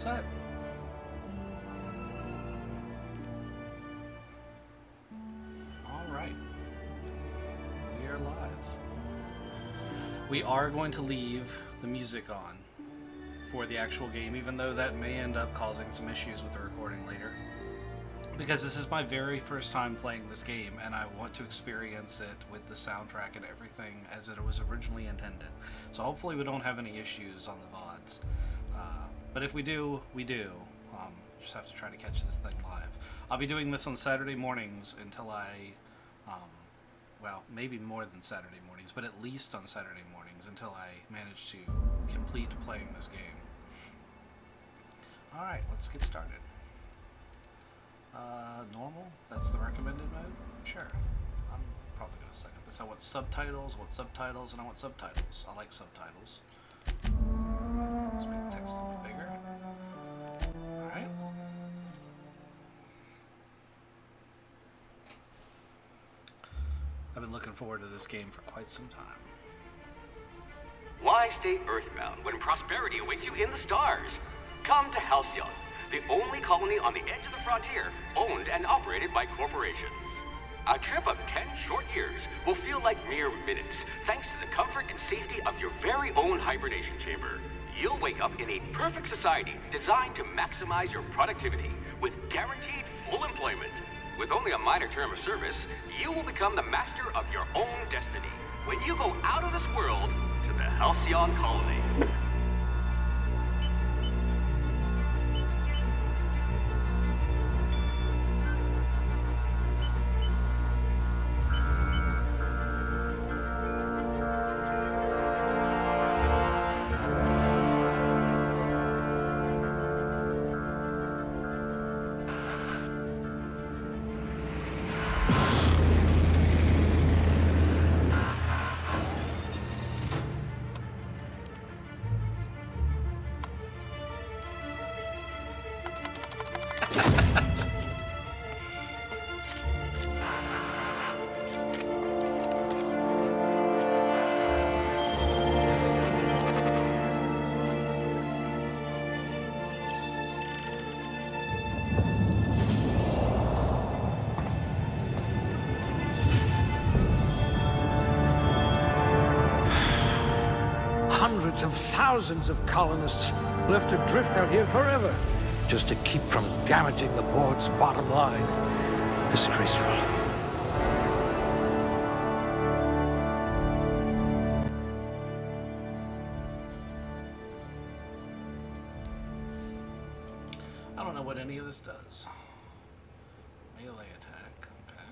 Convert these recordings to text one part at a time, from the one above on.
Set. All right. We are live. We are going to leave the music on for the actual game, even though that may end up causing some issues with the recording later. Because this is my very first time playing this game, and I want to experience it with the soundtrack and everything as it was originally intended. So hopefully we don't have any issues on the VODs. But if we do, we do. Just have to try to catch this thing live. I'll be doing this on Saturday mornings until well, maybe more than Saturday mornings, but at least on Saturday mornings until I manage to complete playing this game. Alright, let's get started. Normal? That's the recommended mode? Sure. I'm probably going to suck at this. I want subtitles, and I want subtitles. I like subtitles. Let's make the text a little bigger. Alright. I've been looking forward to this game for quite some time. Why stay earthbound when prosperity awaits you in the stars? Come to Halcyon, the only colony on the edge of the frontier, owned and operated by corporations. A trip of 10 short years will feel like mere minutes, thanks to the comfort and safety of your very own hibernation chamber. You'll wake up in a perfect society designed to maximize your productivity with guaranteed full employment. With only a minor term of service, you will become the master of your own destiny when you go out of this world to the Halcyon colony. Hundreds of thousands of colonists left adrift out here forever, just to keep from damaging the board's bottom line. Disgraceful. I don't know what any of this does. Melee attack, okay.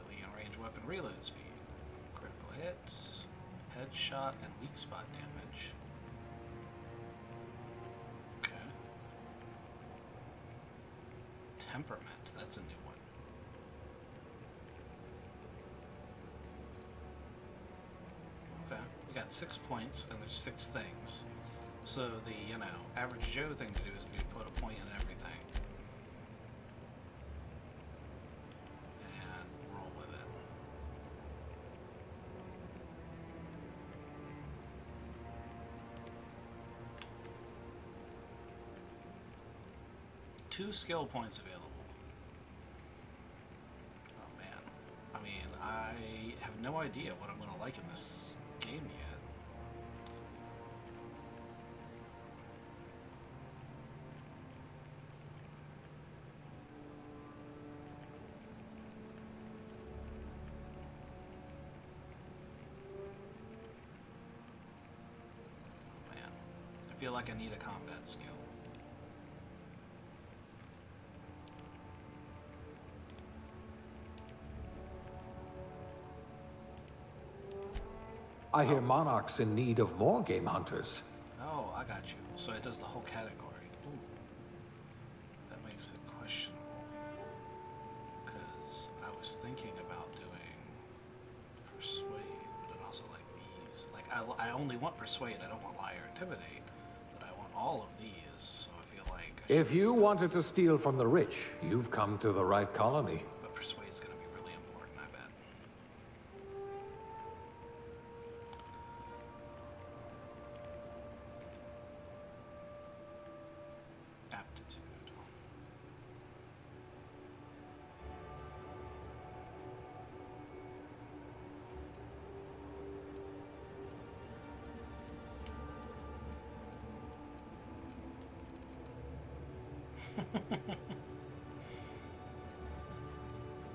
Alien range weapon reload speed. Critical hits. Headshot and weak spot damage. Okay. Temperament, that's a new one. Okay, we got 6 points and there's 6 things. So the, average Joe thing to do is we put a point in everything. And roll with it. Two skill points available. Oh man. I mean, I have no idea what I'm going to like in this game yet. Oh man. I feel like I need a combat skill. I hear Monarch's in need of more game hunters. Oh, I got you. So it does the whole category. Ooh. That makes it questionable. Because I was thinking about doing Persuade, but I also like these. Like, I only want Persuade, I don't want Lie or Intimidate, but I want all of these, so I feel like... If you wanted to steal from the rich, you've come to the right colony. But Persuade's gonna be really important, I bet.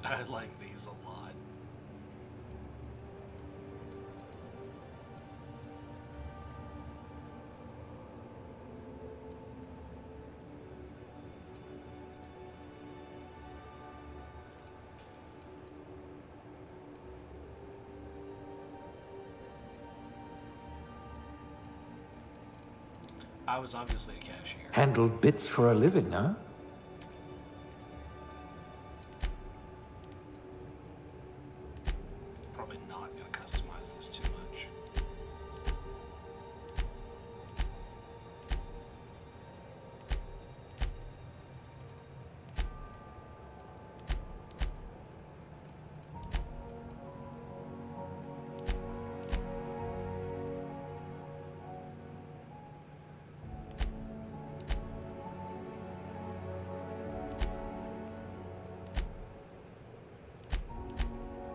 I like these a lot. I was obviously a cashier. Handle bits for a living, huh? Probably not going to customize this too much.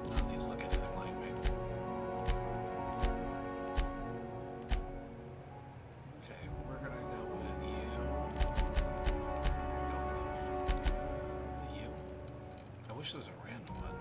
None of these look anything like me. Okay, we're gonna go with you. You. I wish there was a random button.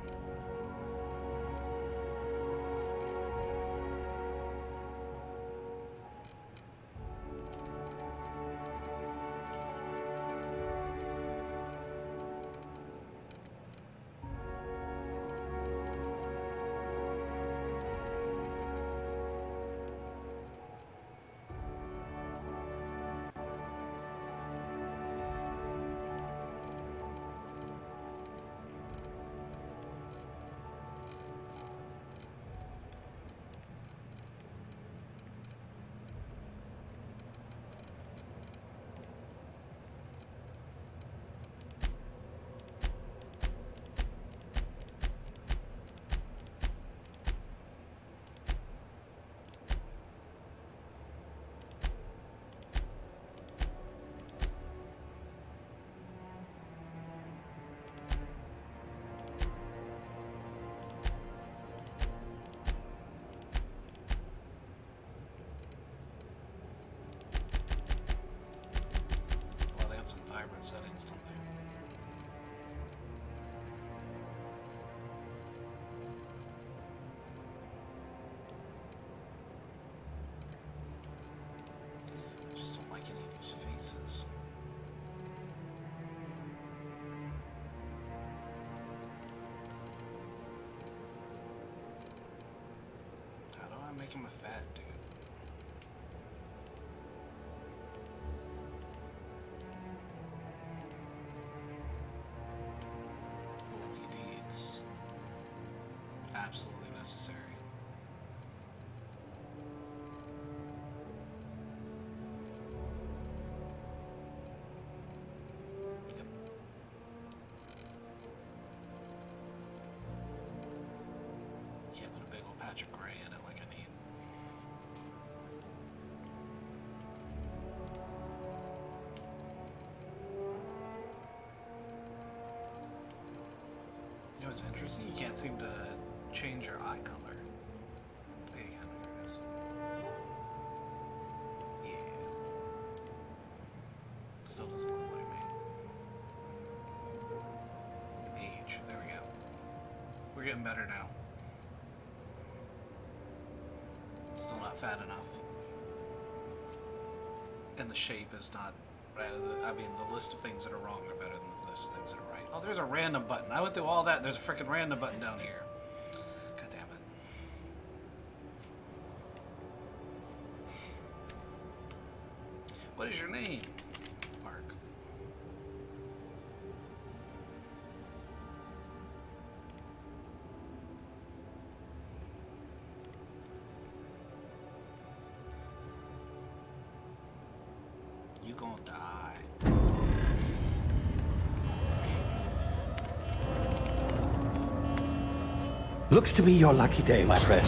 Well, they got some vibrant settings, don't they? Just don't like any of these faces. How do I make him a fat dude? Holy deeds. Absolutely necessary. Yep. Can't put a big old patch of gray in it like I need. You know what's interesting? You can't seem to change your eye color. There you go. There it is. Yeah. Still doesn't look like me. Age. There we go. We're getting better now. Still not fat enough. And the shape is not. I mean, the list of things that are wrong are better than the list of things that are right. Oh, there's a random button. I went through all that. There's a freaking random button down here. God damn it. What is your name? Mark. You gonna die. Looks to be your lucky day, my friend.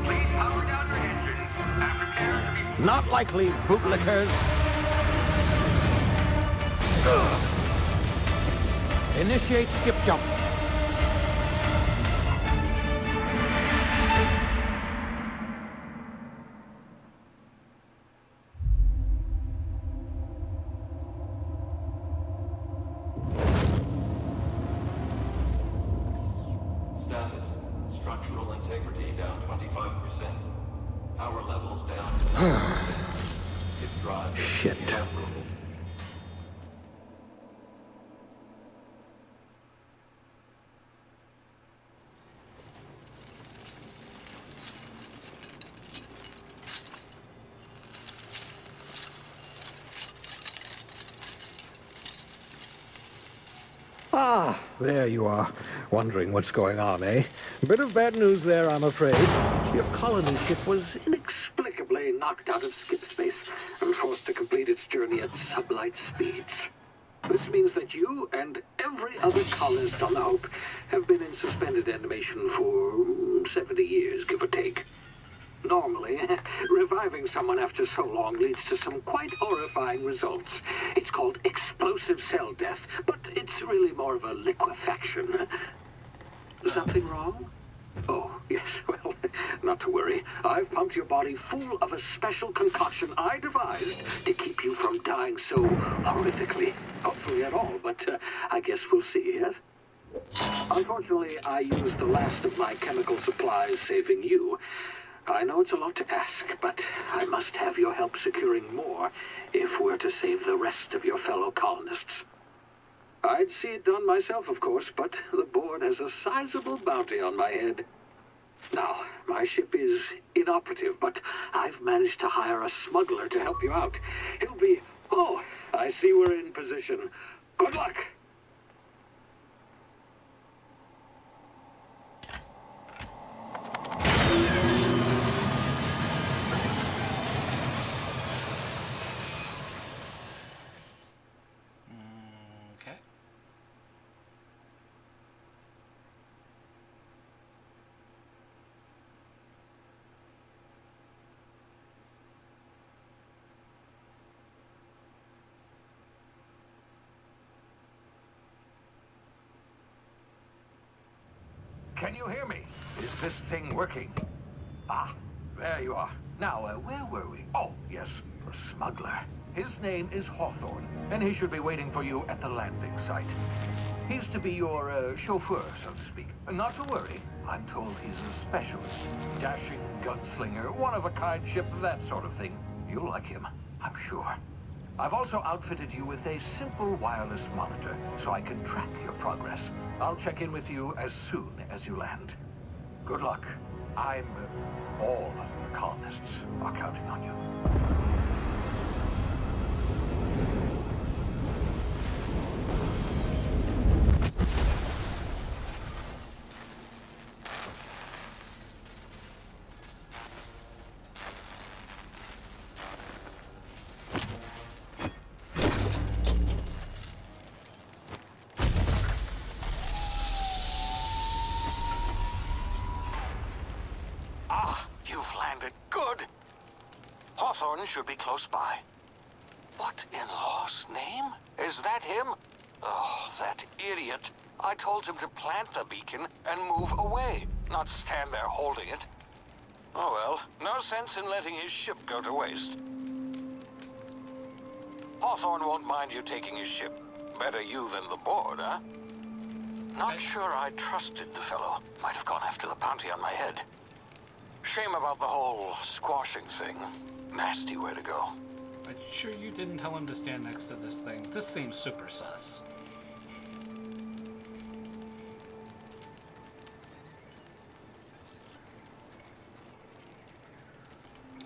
Please power down your engines and prepare to be... Not likely, bootlickers. Initiate skip jump. Status. Structural integrity down 25%. Power levels down 10%. Skip drive Shit. inoperable. Ah, there you are. Wondering what's going on, eh? Bit of bad news there, I'm afraid. Your colony ship was inexplicably knocked out of skip space and forced to complete its journey at sublight speeds. This means that you and every other colonist on the Hope have been in suspended animation for 70 years, give or take. Normally, reviving someone after so long leads to some quite horrifying results. It's called explosive cell death, but it's really more of a liquefaction. Something wrong? Oh, yes, well, not to worry. I've pumped your body full of a special concoction I devised to keep you from dying so horrifically. Hopefully at all, but I guess we'll see, yes? Unfortunately, I used the last of my chemical supplies saving you. I know it's a lot to ask, but I must have your help securing more if we're to save the rest of your fellow colonists. I'd see it done myself, of course, but the board has a sizable bounty on my head. Now, my ship is inoperative, but I've managed to hire a smuggler to help you out. He'll be... Oh, I see we're in position. Good luck! Okay. Can you hear me? Is this thing working? Ah, there you are. Now, where were we? Oh, yes, the smuggler. His name is Hawthorne, and he should be waiting for you at the landing site. He's to be your chauffeur, so to speak. Not to worry. I'm told he's a specialist. Dashing gunslinger, one-of-a-kind ship, that sort of thing. You'll like him, I'm sure. I've also outfitted you with a simple wireless monitor, so I can track your progress. I'll check in with you as soon as you land. Good luck. All the colonists are counting on you. Good. Hawthorne should be close by. What in law's name? Is that him? Oh, that idiot. I told him to plant the beacon and move away, not stand there holding it. Oh well, no sense in letting his ship go to waste. Hawthorne won't mind you taking his ship. Better you than the board, huh? Not sure I trusted the fellow. Might have gone after the bounty on my head. Shame about the whole squashing thing. Nasty way to go. Are you sure you didn't tell him to stand next to this thing? This seems super sus.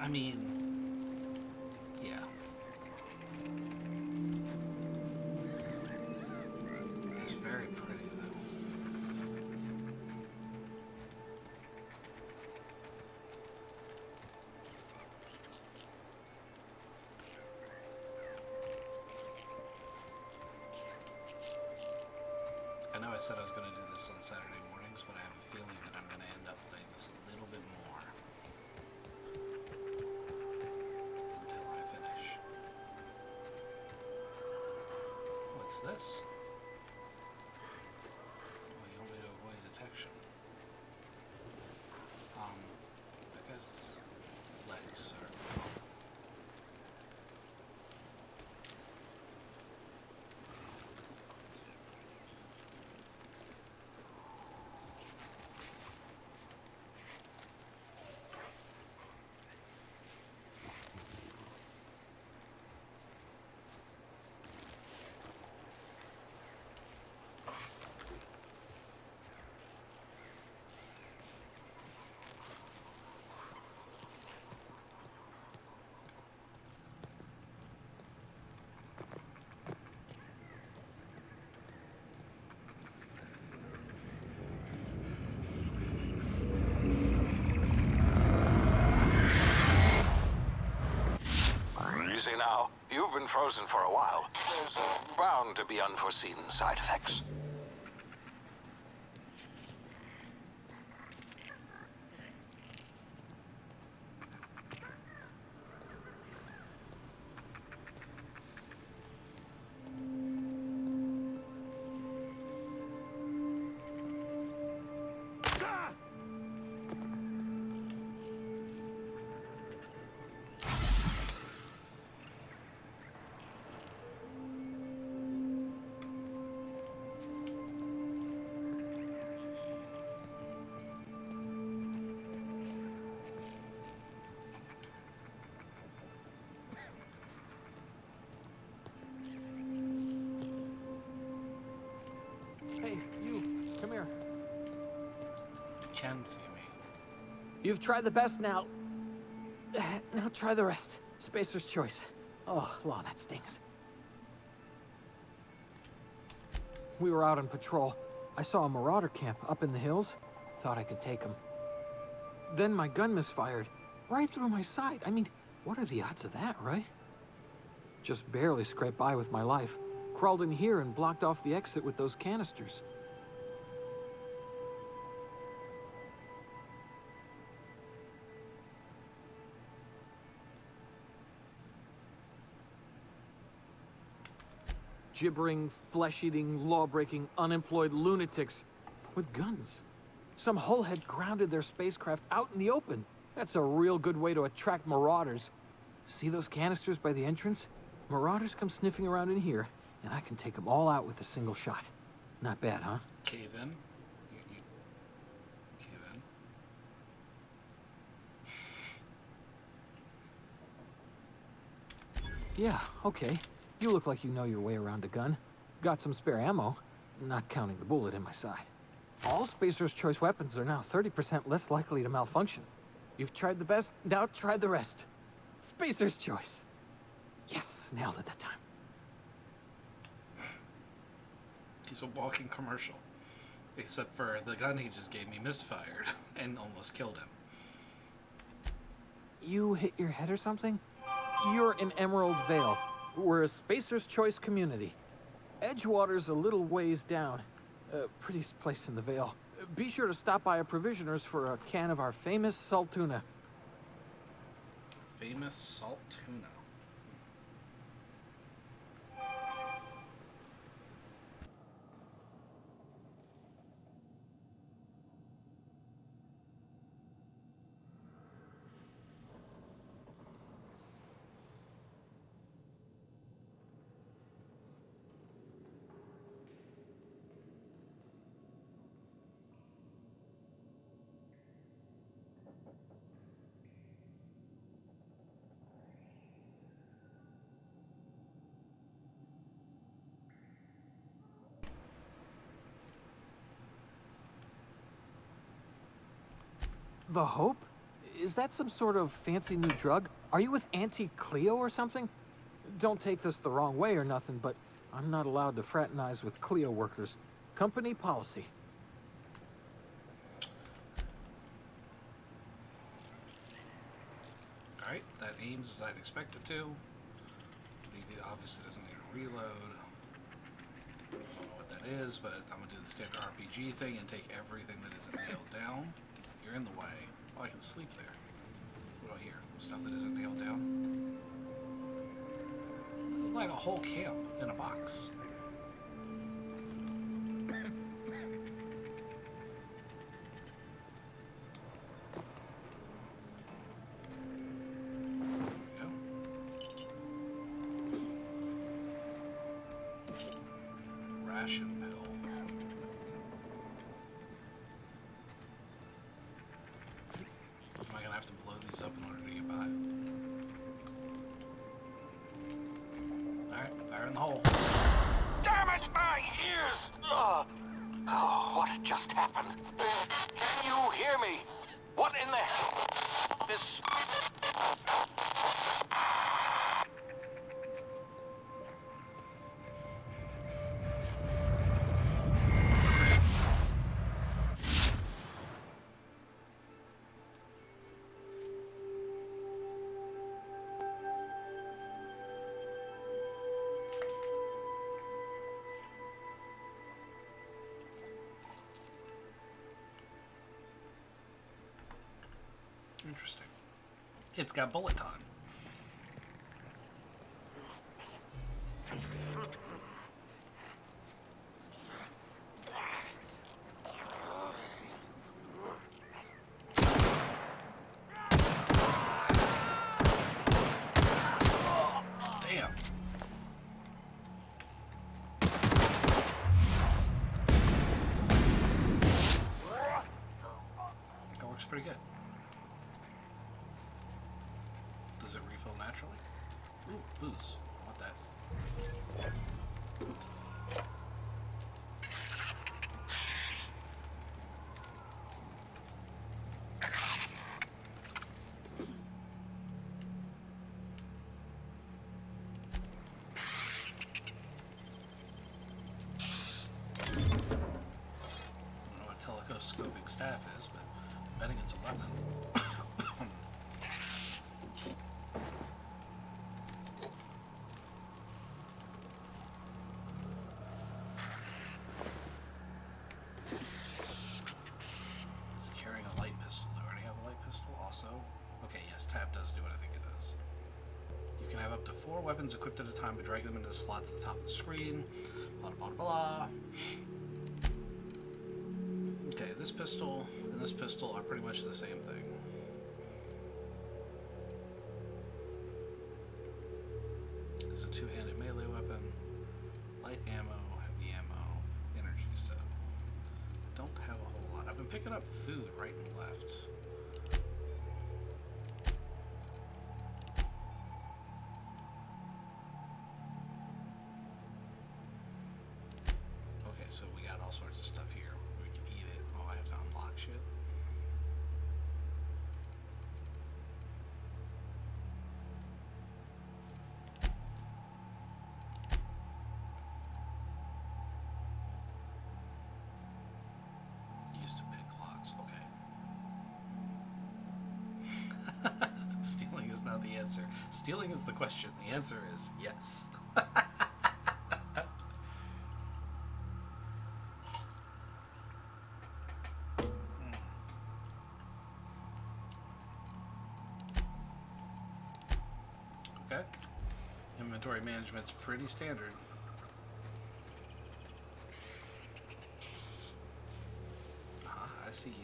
I mean, yeah. It's very pretty, though. I know I said I was going to do this on Saturday mornings, but I have a feeling that I'm going to end up playing this a little bit more until I finish. What's this? Oh, you want me to avoid detection. I guess legs are. Easy now. You've been frozen for a while. There's bound to be unforeseen side effects. Hey, you, come here. You can see me. You've tried the best now. Now try the rest. Spacer's choice. Oh, law, that stings. We were out on patrol. I saw a marauder camp up in the hills. Thought I could take him. Then my gun misfired. Right through my side. I mean, what are the odds of that, right? Just barely scraped by with my life. Crawled in here and blocked off the exit with those canisters. Gibbering, flesh-eating, law-breaking, unemployed lunatics with guns. Some hullhead grounded their spacecraft out in the open. That's a real good way to attract marauders. See those canisters by the entrance? Marauders come sniffing around in here, and I can take them all out with a single shot. Not bad, huh? Cave in. Cave in. Yeah, okay. You look like you know your way around a gun. Got some spare ammo, not counting the bullet in my side. All Spacer's Choice weapons are now 30% less likely to malfunction. You've tried the best, now try the rest. Spacer's Choice. Yes, nailed it that time. He's a walking commercial. Except for the gun he just gave me misfired and almost killed him. You hit your head or something? You're in Emerald Vale. We're a Spacer's Choice community. Edgewater's a little ways down. Pretty place in the Vale. Be sure to stop by a provisioner's for a can of our famous salt tuna. Famous salt tuna. The Hope? Is that some sort of fancy new drug? Are you with Auntie Cleo or something? Don't take this the wrong way or nothing, but I'm not allowed to fraternize with Cleo workers. Company policy. Alright, that aims as I'd expect it to. It obviously doesn't need a reload. I don't know what that is, but I'm going to do the standard RPG thing and take everything that isn't nailed down. You're in the way. Oh, I can sleep there. What do I hear? Stuff that isn't nailed down? Like a whole camp in a box. ration pill. Am I gonna have to blow these up in order to get by? Alright, fire in the hole. Damn it, my ears! Oh, what just happened? Can you hear me? What in the hell? This... Interesting. It's got bullet time. Damn. That works pretty good. Does it refill naturally? Ooh, booze. I want that. I don't know what telescopic staff is, but I'm betting it's a weapon. It's carrying a light pistol. Do I already have a light pistol? Also, okay, yes, tab does do what I think it does. You can have up to 4 weapons equipped at a time, but drag them into the slots at the top of the screen. Blah blah blah. Okay, this pistol and this pistol are pretty much the same thing. It's a 2-handed melee weapon, light ammo, heavy ammo, energy cell. Don't have a whole lot. I've been picking up food right and left. Okay, so we got all sorts of stuff here. We can eat it. Oh, I have to unlock shit. Used to pick locks. Okay. Stealing is not the answer. Stealing is the question. The answer is yes. Okay. Inventory management's pretty standard. I see you.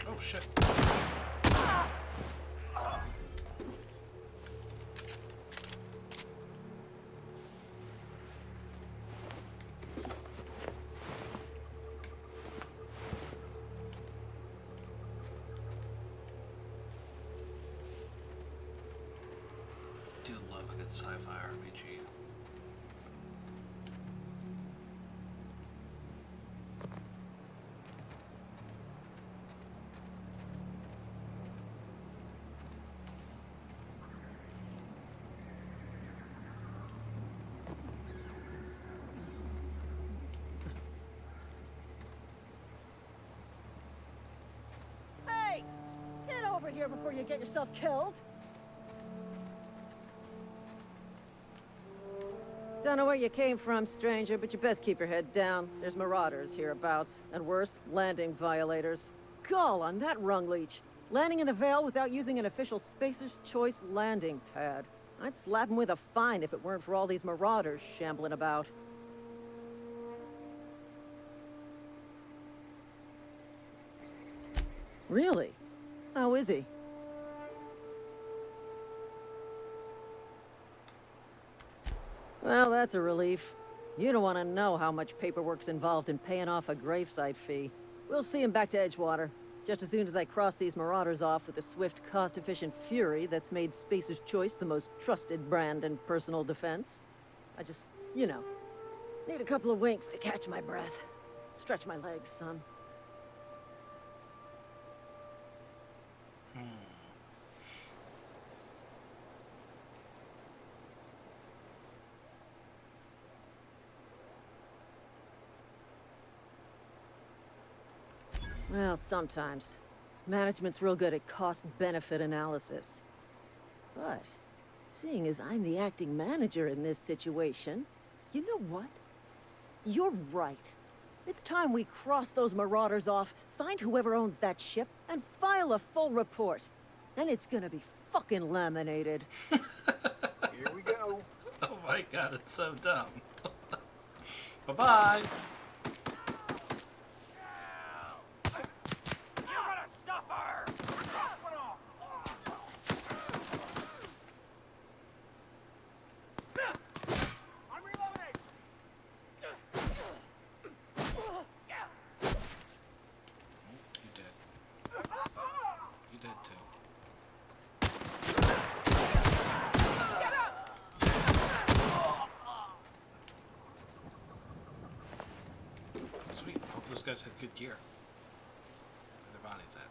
Oh shit. Do love a good sci-fi RPG. Hey! Get over here before you get yourself killed! Don't know where you came from, stranger, but you best keep your head down. There's marauders hereabouts, and worse, landing violators. Gall on that rung leech. Landing in the Vale without using an official Spacer's Choice landing pad. I'd slap him with a fine if it weren't for all these marauders shambling about. Really? How is he? Well, that's a relief. You don't want to know how much paperwork's involved in paying off a gravesite fee. We'll see him back to Edgewater, just as soon as I cross these marauders off with the swift, cost-efficient fury that's made Spacer's Choice the most trusted brand in personal defense. I just, need a couple of winks to catch my breath. Stretch my legs, son. Well, sometimes. Management's real good at cost-benefit analysis. But, seeing as I'm the acting manager in this situation, you know what? You're right. It's time we cross those marauders off, find whoever owns that ship, and file a full report. And it's gonna be fucking laminated. Here we go. Oh my god, it's so dumb. Bye-bye. You're gonna suffer! I'm reloading! You did. You did too. Sweet. Hope those guys had good gear. Where their bodies at?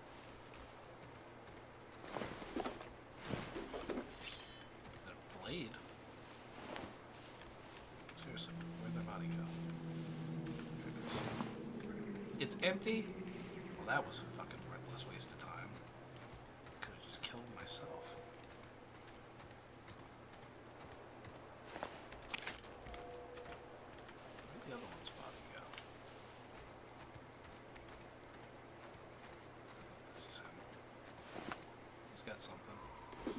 Is that a blade? Seriously, where'd their body go? Here it is. It's empty? Well, that was a fucking reckless waste of time. Could have just killed myself. Where'd the other one's body go? This is him. He's got something. A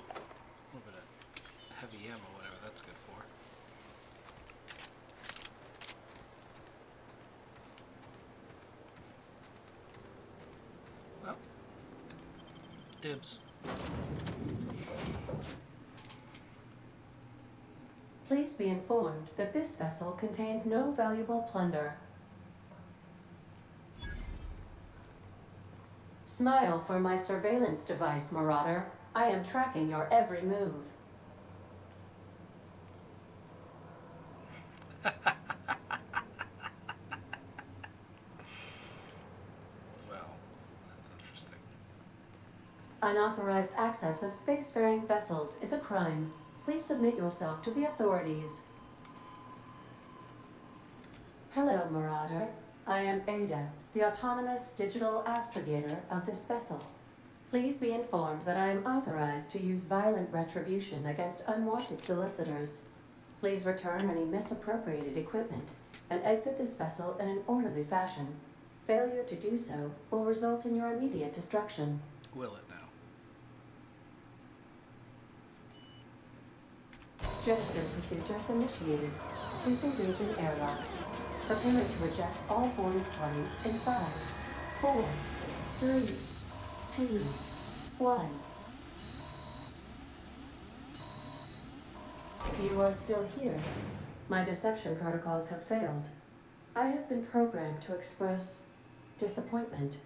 little bit of heavy ammo, whatever that's good for. Well, dibs. Please be informed that this vessel contains no valuable plunder. Smile for my surveillance device, Marauder. I am tracking your every move. Well, that's interesting. Unauthorized access of spacefaring vessels is a crime. Please submit yourself to the authorities. Hello, Marauder. I am Ada, the autonomous digital astrogator of this vessel. Please be informed that I am authorized to use violent retribution against unwanted solicitors. Please return any misappropriated equipment and exit this vessel in an orderly fashion. Failure to do so will result in your immediate destruction. Will it now? Jettison procedures initiated. Please engage in airlocks. Preparing to eject all boarding parties in 5, 4, 3, 2, 1. You are still here. My deception protocols have failed. I have been programmed to express disappointment.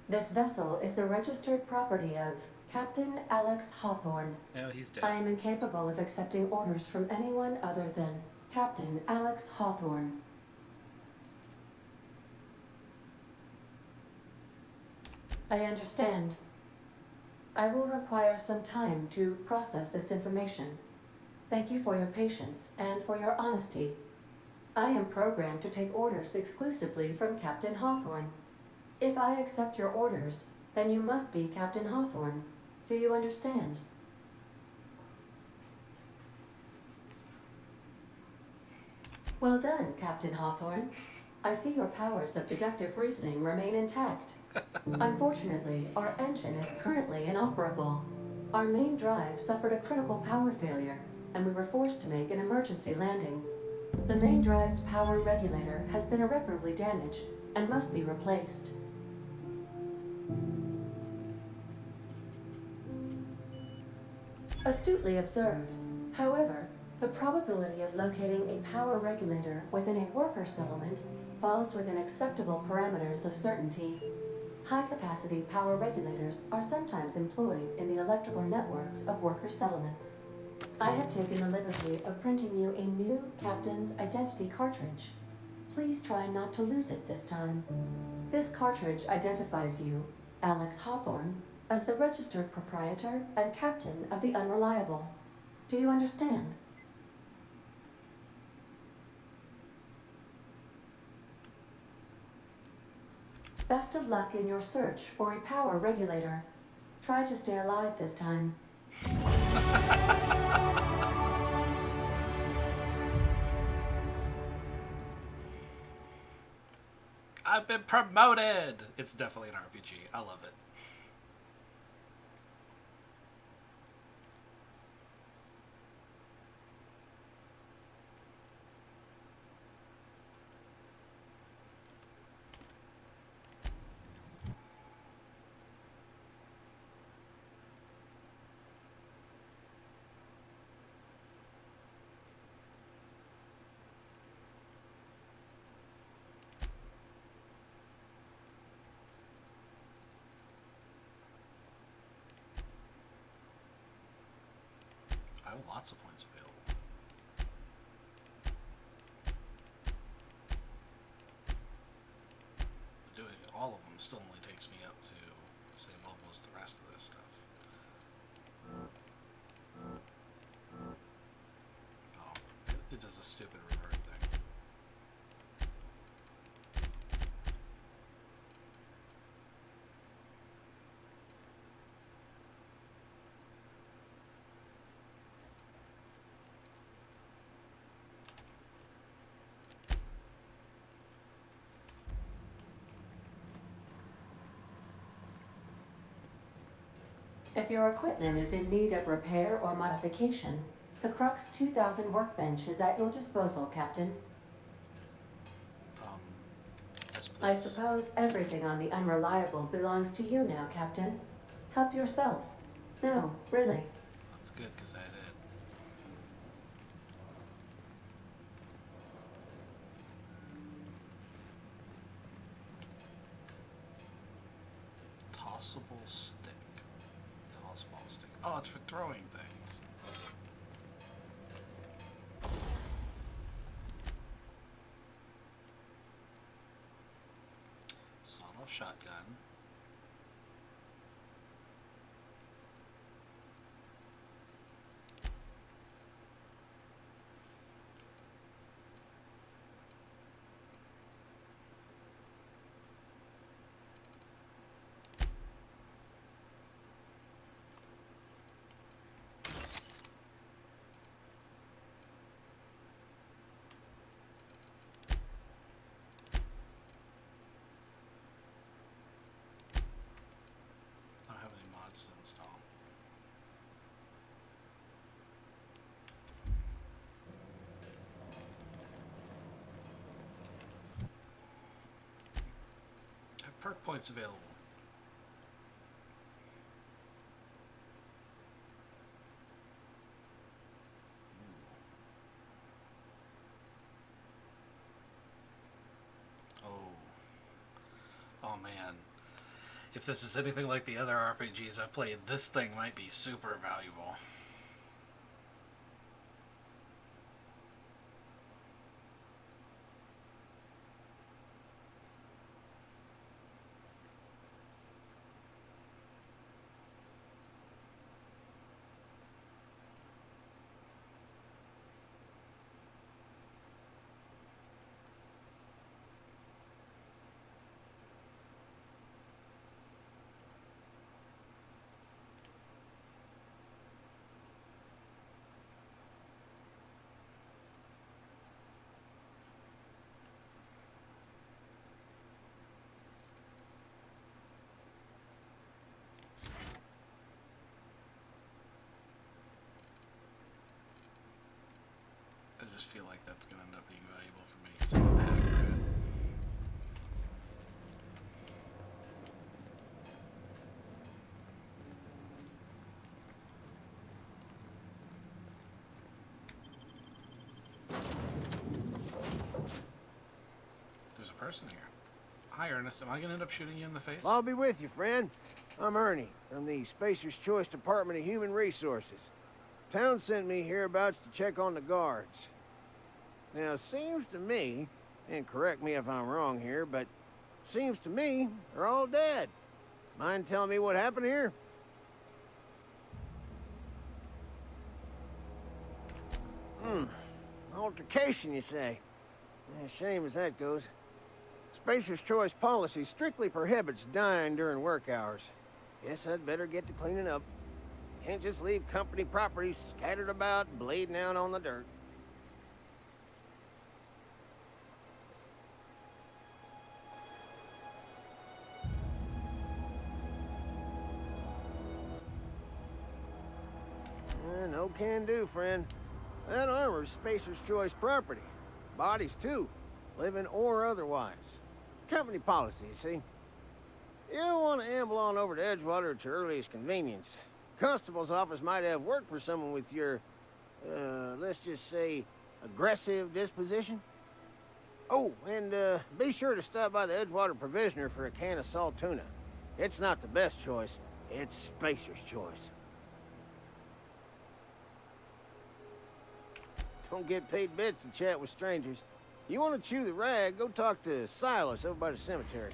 This vessel is the registered property of Captain Alex Hawthorne. No, he's dead. I am incapable of accepting orders from anyone other than Captain Alex Hawthorne. I understand. I will require some time to process this information. Thank you for your patience and for your honesty. I am programmed to take orders exclusively from Captain Hawthorne. If I accept your orders, then you must be Captain Hawthorne. Do you understand? Well done, Captain Hawthorne. I see your powers of deductive reasoning remain intact. Unfortunately, our engine is currently inoperable. Our main drive suffered a critical power failure, and we were forced to make an emergency landing. The main drive's power regulator has been irreparably damaged, and must be replaced. Astutely observed. However, the probability of locating a power regulator within a worker settlement falls within acceptable parameters of certainty. High-capacity power regulators are sometimes employed in the electrical networks of worker settlements. I have taken the liberty of printing you a new Captain's Identity cartridge. Please try not to lose it this time. This cartridge identifies you, Alex Hawthorne, as the registered proprietor and captain of the Unreliable. Do you understand? Best of luck in your search for a power regulator. Try to stay alive this time. I've been promoted! It's definitely an RPG. I love it. I have lots of points available. Doing all of them still only takes me up to the same level as the rest of this stuff. Oh, it does a stupid revert thing. If your equipment is in need of repair or modification, the Crux 2000 workbench is at your disposal, Captain. Yes, I please. suppose everything on the Unreliable belongs to you now, Captain. Help yourself. No, really. That's good, because I had it. Tossable stick. Tossball stick. Oh, it's for throwing things. Sawed-off shotgun. I don't have any mods to install. I have perk points available. Oh. Oh man. If this is anything like the other RPGs I've played, this thing might be super valuable. I just feel like that's going to end up being valuable for me because I'm accurate. person here. Hi, Ernest. Am I going to end up shooting you in the face? I'll be with you, friend. I'm Ernie from the Spacer's Choice Department of Human Resources. Town sent me hereabouts to check on the guards. Now, it seems to me, and correct me if I'm wrong here, but seems to me they're all dead. Mind telling me what happened here? Altercation, you say? Shame as that goes. Spacer's Choice policy strictly prohibits dying during work hours. Guess I'd better get to cleaning up. Can't just leave company property scattered about, bleeding out on the dirt. No can do, friend. That armor's Spacer's Choice property. Bodies, too. Living or otherwise. Company policy, you see. You don't want to amble on over to Edgewater at your earliest convenience. Constable's office might have work for someone with your, let's just say, aggressive disposition. Oh, and be sure to stop by the Edgewater Provisioner for a can of salt tuna. It's not the best choice. It's Spacer's Choice. Don't get paid bits to chat with strangers. You want to chew the rag, go talk to Silas over by the cemetery.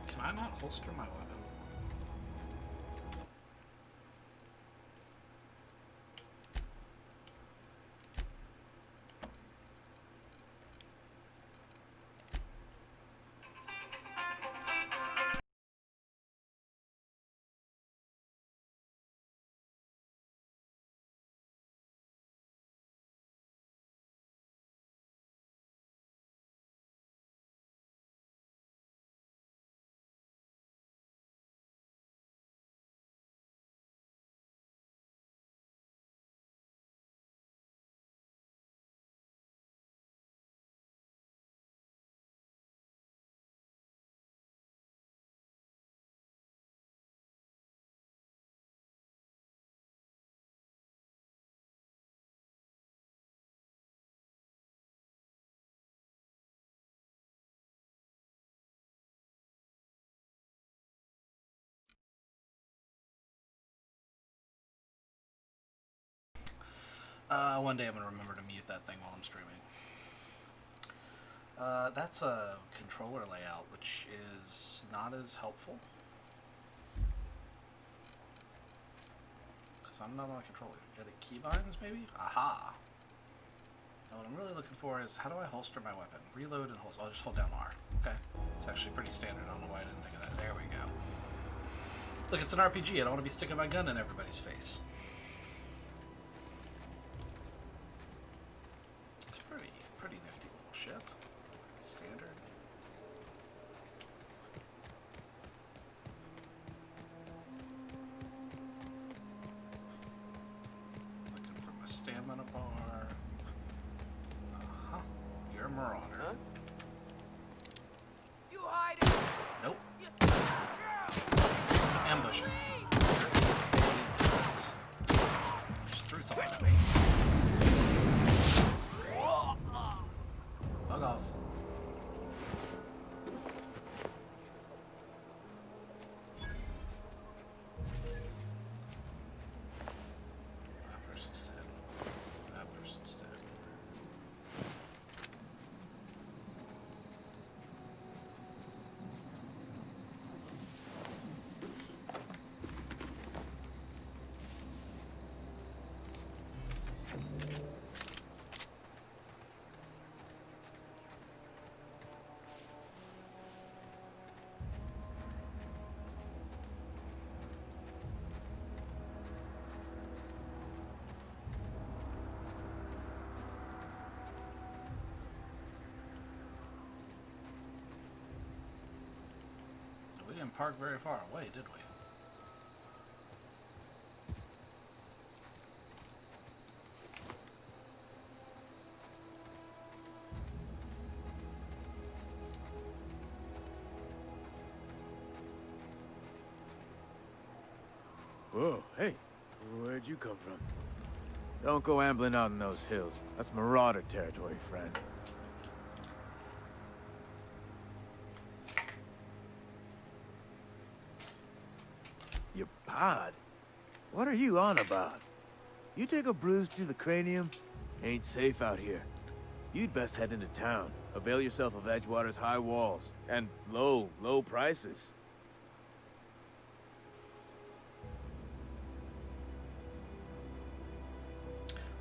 Can I not holster my weapon? One day I'm going to remember to mute that thing while I'm streaming. That's a controller layout, which is not as helpful. Because I'm not on a controller. Edit keybinds, maybe? Aha! Now what I'm really looking for is, how do I holster my weapon? Reload and holster. I'll just hold down R. Okay. It's actually pretty standard. I don't know why I didn't think of that. There we go. Look, it's an RPG. I don't want to be sticking my gun in everybody's face. Pretty nifty little ship. Standard. Looking for my stamina bar. Uh-huh. You're a marauder. Huh? You hiding? Nope. Ambushing. Just threw something at me. Bug off. That person's dead. That person's dead. We didn't park very far away, did we? Oh, hey. Where'd you come from? Don't go ambling out in those hills. That's Marauder territory, friend. Your pod? What are you on about? You take a bruise to the cranium? Ain't safe out here. You'd best head into town. Avail yourself of Edgewater's high walls. And low prices.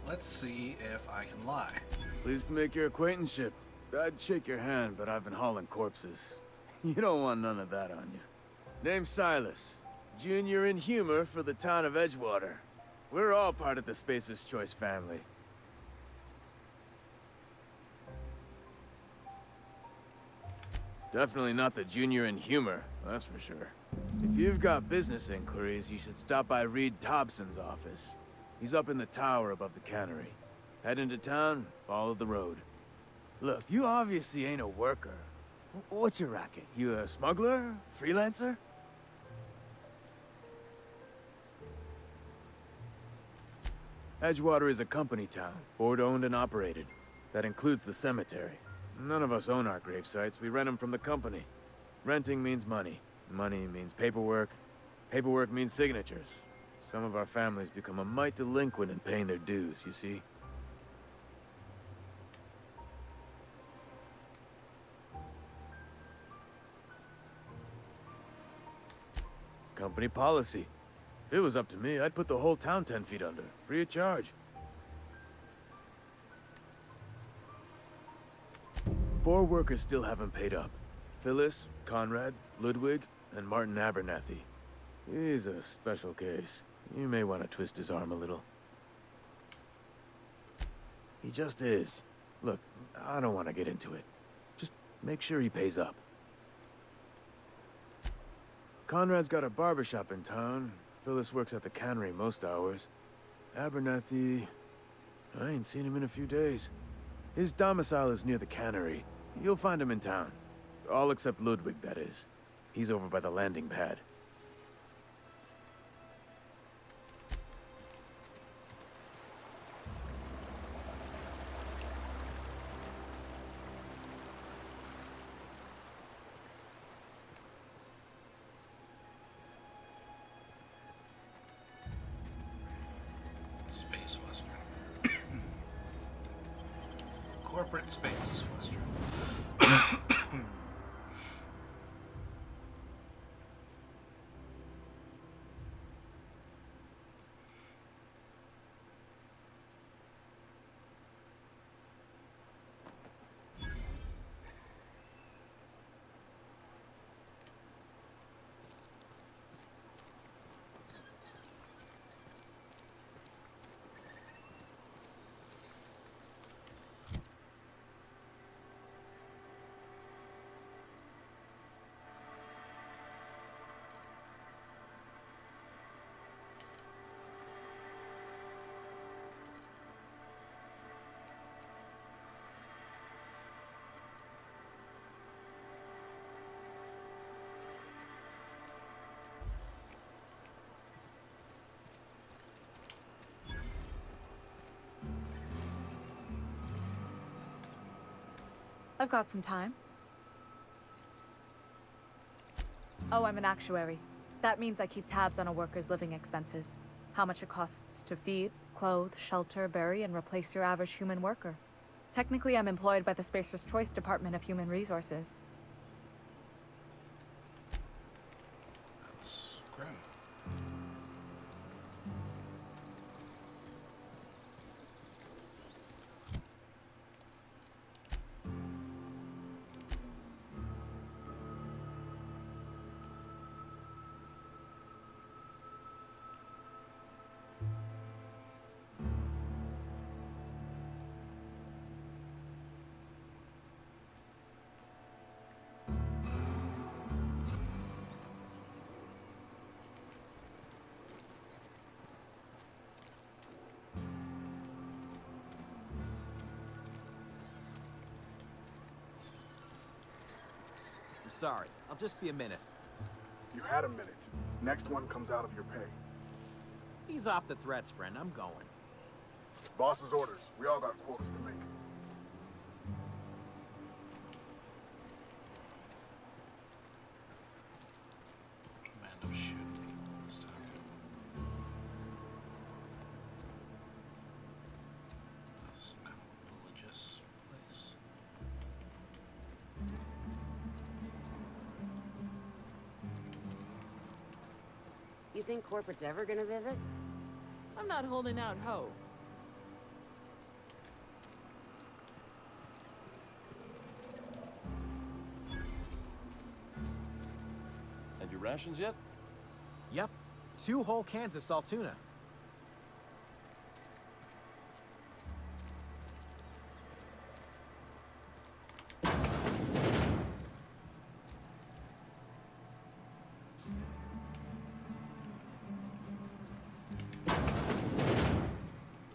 Let's see if I can lie. Pleased to make your acquaintanceship. I'd shake your hand, but I've been hauling corpses. You don't want none of that on you. Name's Silas. Junior in humor for the town of Edgewater. We're all part of the Spacer's Choice family. Definitely not the junior in humor, that's for sure. If you've got business inquiries, you should stop by Reed Thompson's office. He's up in the tower above the cannery. Head into town, follow the road. Look, you obviously ain't a worker. What's your racket? You a smuggler? Freelancer? Edgewater is a company town, board-owned and operated. That includes the cemetery. None of us own our grave sites. We rent them from the company. Renting means money. Money means paperwork. Paperwork means signatures. Some of our families become a mite delinquent in paying their dues, you see? Company policy. If it was up to me, I'd put the whole town 10 feet under, free of charge. 4 workers still haven't paid up. Phyllis, Conrad, Ludwig, and Martin Abernathy. He's a special case. You may want to twist his arm a little. He just is. Look, I don't want to get into it. Just make sure he pays up. Conrad's got a barbershop in town. Phyllis works at the cannery most hours. Abernathy... I ain't seen him in a few days. His domicile is near the cannery. You'll find him in town. All except Ludwig, that is. He's over by the landing pad. Space Western. Corporate Space Western. I've got some time. Oh, I'm an actuary. That means I keep tabs on a worker's living expenses. How much it costs to feed, clothe, shelter, bury, and replace your average human worker. Technically, I'm employed by the Spacer's Choice Department of Human Resources. That's grim. I'm sorry. I'll just be a minute. You had a minute. Next one comes out of your pay. Ease off the threats, friend. I'm going. Boss's orders. We all got quotas to make. Random shooting this time. Some kind of religious place. You think corporate's ever gonna visit? I'm not holding out hope. Had your rations yet? Yep. 2 whole cans of salt tuna.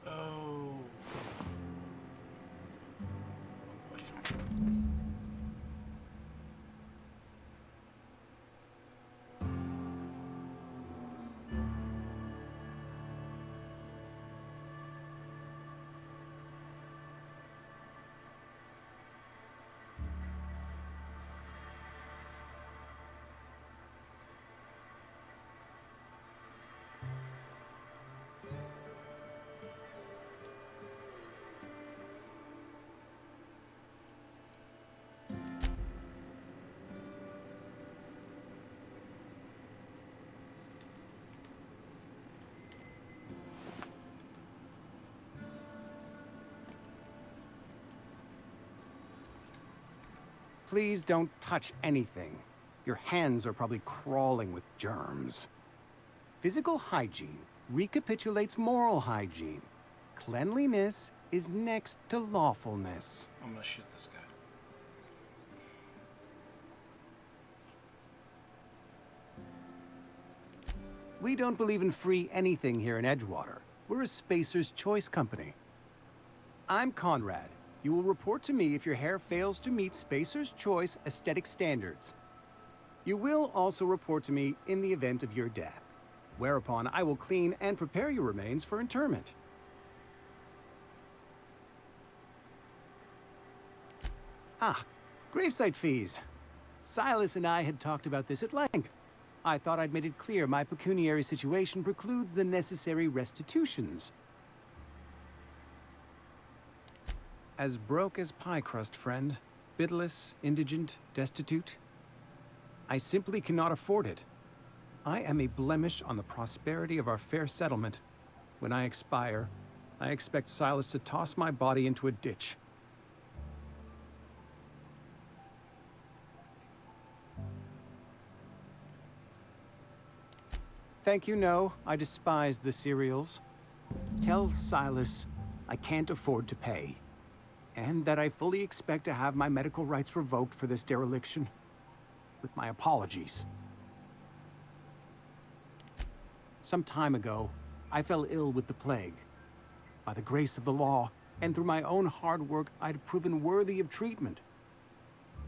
Oh. Please don't touch anything. Your hands are probably crawling with germs. Physical hygiene recapitulates moral hygiene. Cleanliness is next to lawfulness. I'm gonna shoot this guy. We don't believe in free anything here in Edgewater. We're a Spacer's Choice company. I'm Conrad. You will report to me if your hair fails to meet Spacer's Choice aesthetic standards. You will also report to me in the event of your death, whereupon I will clean and prepare your remains for interment. Ah, gravesite fees. Silas and I had talked about this at length. I thought I'd made it clear my pecuniary situation precludes the necessary restitutions. As broke as pie crust, friend. Bidless, indigent, destitute. I simply cannot afford it. I am a blemish on the prosperity of our fair settlement. When I expire, I expect Silas to toss my body into a ditch. Thank you, no. I despise the cereals. Tell Silas I can't afford to pay. And that I fully expect to have my medical rights revoked for this dereliction. With my apologies. Some time ago, I fell ill with the plague. By the grace of the law, and through my own hard work, I'd proven worthy of treatment.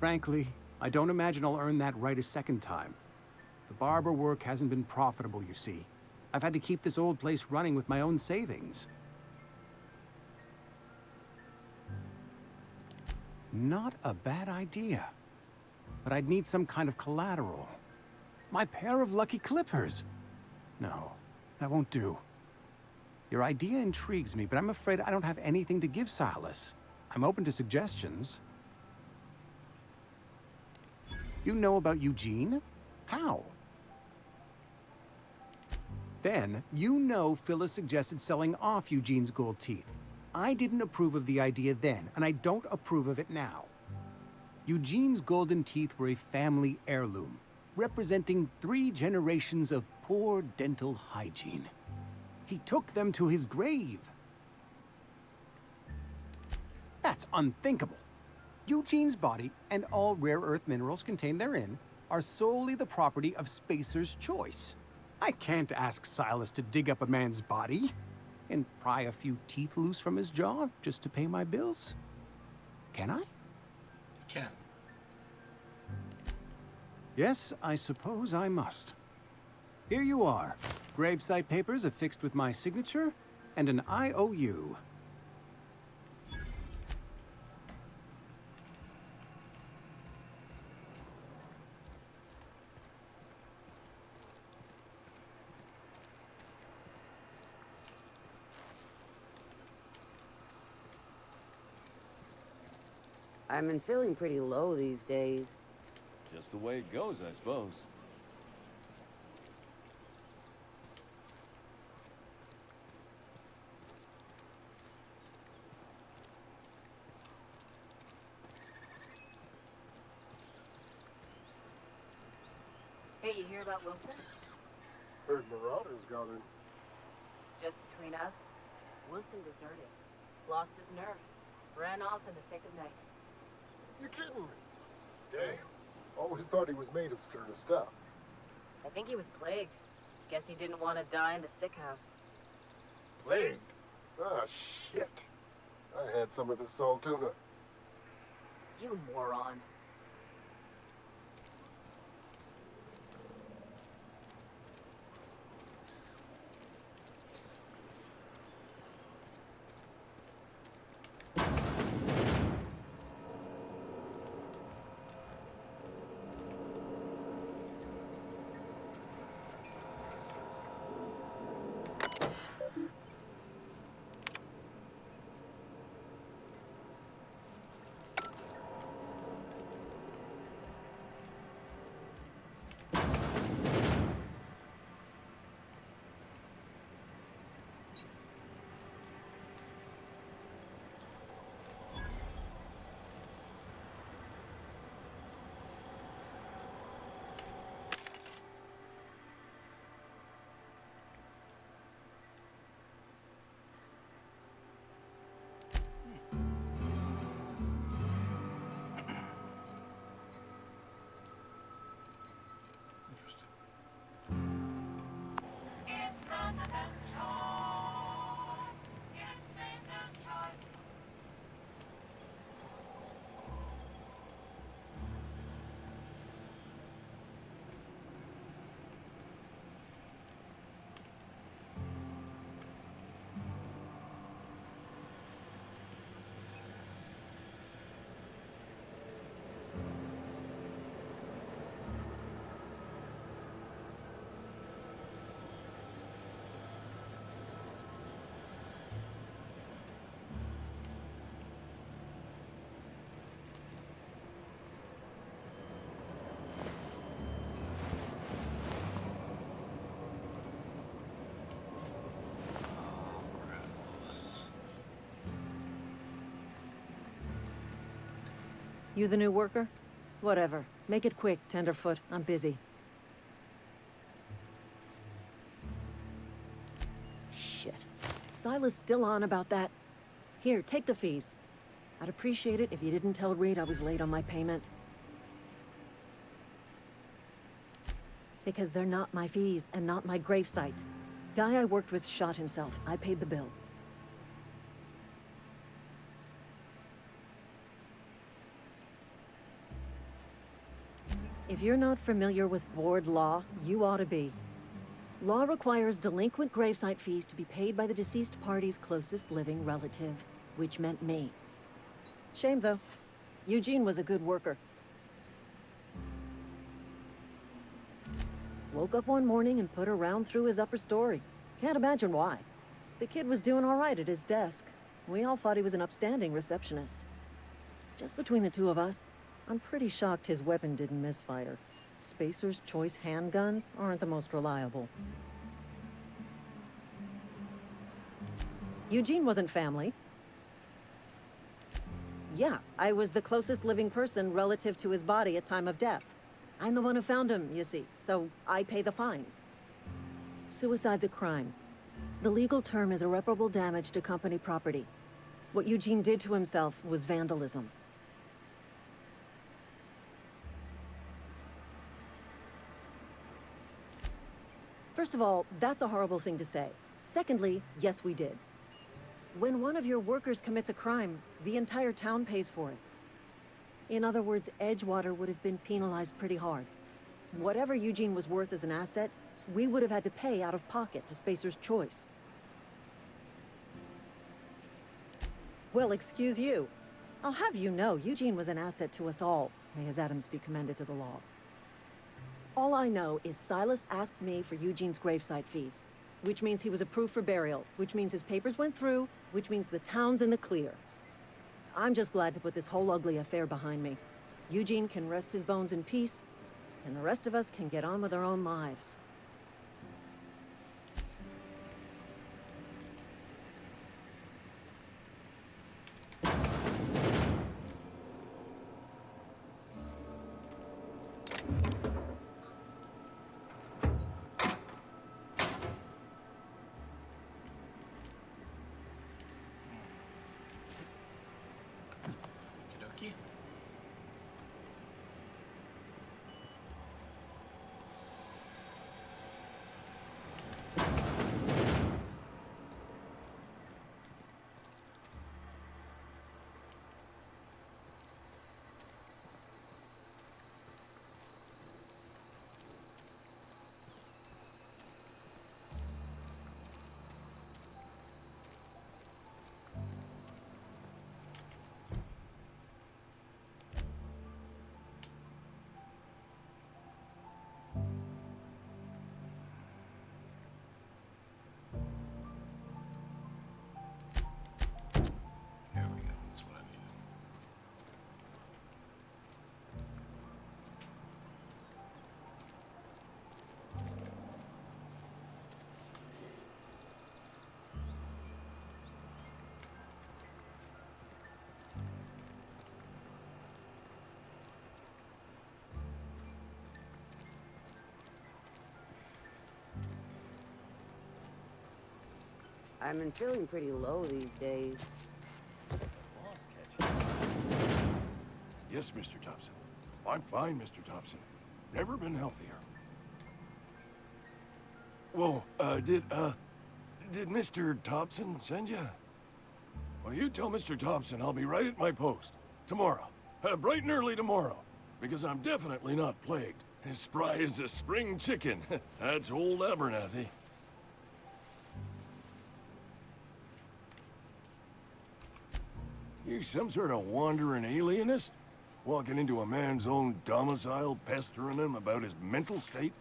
Frankly, I don't imagine I'll earn that right a second time. The barber work hasn't been profitable, you see. I've had to keep this old place running with my own savings. Not a bad idea. But I'd need some kind of collateral. My pair of lucky clippers. No, that won't do. Your idea intrigues me, but I'm afraid I don't have anything to give Silas. I'm open to suggestions. You know about Eugene? How? Then, you know Phyllis suggested selling off Eugene's gold teeth. I didn't approve of the idea then, and I don't approve of it now. Eugene's golden teeth were a family heirloom, representing 3 generations of poor dental hygiene. He took them to his grave. That's unthinkable. Eugene's body and all rare earth minerals contained therein are solely the property of Spacer's Choice. I can't ask Silas to dig up a man's body and pry a few teeth loose from his jaw just to pay my bills. Can I? Here you are. Gravesite papers affixed with my signature and an IOU. I've been feeling pretty low these days. Just the way it goes, I suppose. Hey, you hear about Wilson? Heard Marauders got in. Just between us, Wilson deserted. Lost his nerve. Ran off in the thick of night. You're kidding me. Damn. Always thought he was made of sterner stuff. I think he was plagued. Guess he didn't want to die in the sick house. Plague? Ah, shit. I had some of his salt tuna. You moron. You the new worker? Whatever. Make it quick, Tenderfoot. I'm busy. Shit. Silas still on about that. Here, take the fees. I'd appreciate it if you didn't tell Reed I was late on my payment. Because they're not my fees and not my gravesite. Guy I worked with shot himself. I paid the bill. If you're not familiar with board law, you ought to be. Law requires delinquent gravesite fees to be paid by the deceased party's closest living relative, which meant me. Shame, though. Eugene was a good worker. Woke up one morning and put a round through his upper story. Can't imagine why. The kid was doing all right at his desk. We all thought he was an upstanding receptionist. Just between the two of us, I'm pretty shocked his weapon didn't misfire. Spacer's Choice handguns aren't the most reliable. Eugene wasn't family. Yeah, I was the closest living person relative to his body at time of death. I'm the one who found him, you see, so I pay the fines. Suicide's a crime. The legal term is irreparable damage to company property. What Eugene did to himself was vandalism. First of all, that's a horrible thing to say. Secondly, yes, we did. When one of your workers commits a crime, the entire town pays for it. In other words, Edgewater would have been penalized pretty hard. Whatever Eugene was worth as an asset, we would have had to pay out of pocket to Spacer's Choice. Well, excuse you. I'll have you know, Eugene was an asset to us all. May his atoms be commended to the law. All I know is Silas asked me for Eugene's gravesite fees, which means he was approved for burial, which means his papers went through, which means the town's in the clear. I'm just glad to put this whole ugly affair behind me. Eugene can rest his bones in peace, and the rest of us can get on with our own lives. Okey-dokey. There we go. That's what I needed. I've been feeling pretty low these days. Yes, Mr. Thompson. I'm fine, Mr. Thompson. Never been healthier. Whoa, did Mr. Thompson send you? Well, you tell Mr. Thompson I'll be right at my post. Tomorrow. Bright and early tomorrow. Because I'm definitely not plagued. As spry as a spring chicken. That's old Abernathy. You some sort of wandering alienist? Walking into a man's own domicile, pestering him about his mental state?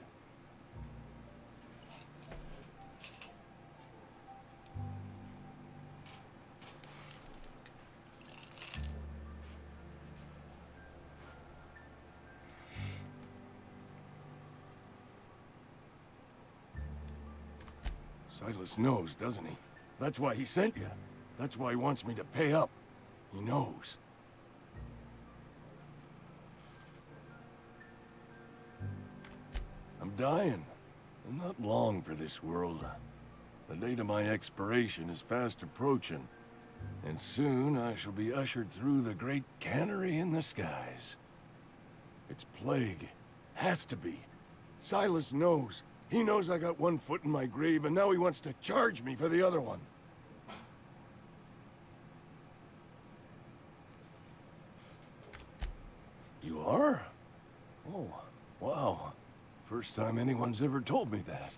Silas knows, doesn't he? That's why he sent you. That's why he wants me to pay up. He knows. I'm dying. I'm not long for this world. The date of my expiration is fast approaching. And soon I shall be ushered through the great cannery in the skies. It's plague. Has to be. Silas knows. He knows I got one foot in my grave, and now he wants to charge me for the other one. You are? Oh, wow. First time anyone's ever told me that.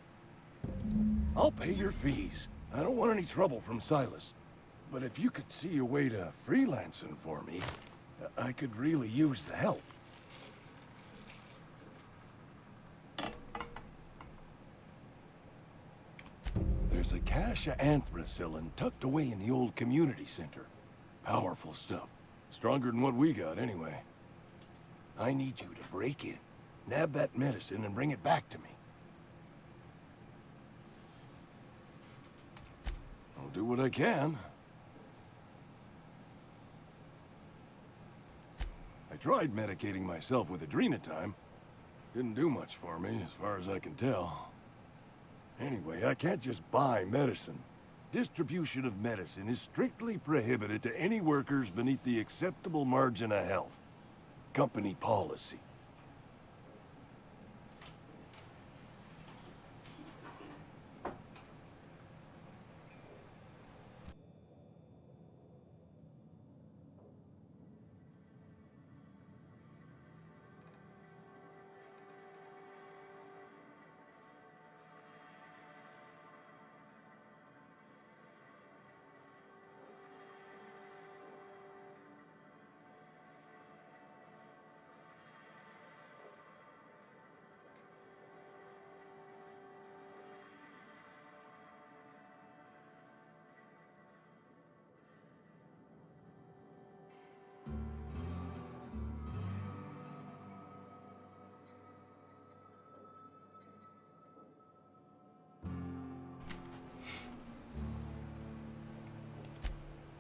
I'll pay your fees. I don't want any trouble from Silas. But if you could see a way to freelancing for me, I could really use the help. There's a cache of anthracillin tucked away in the old community center. Powerful stuff. Stronger than what we got, anyway. I need you to break in, nab that medicine, and bring it back to me. I'll do what I can. I tried medicating myself with adrenatime. Didn't do much for me, as far as I can tell. Anyway, I can't just buy medicine. Distribution of medicine is strictly prohibited to any workers beneath the acceptable margin of health. Company policy.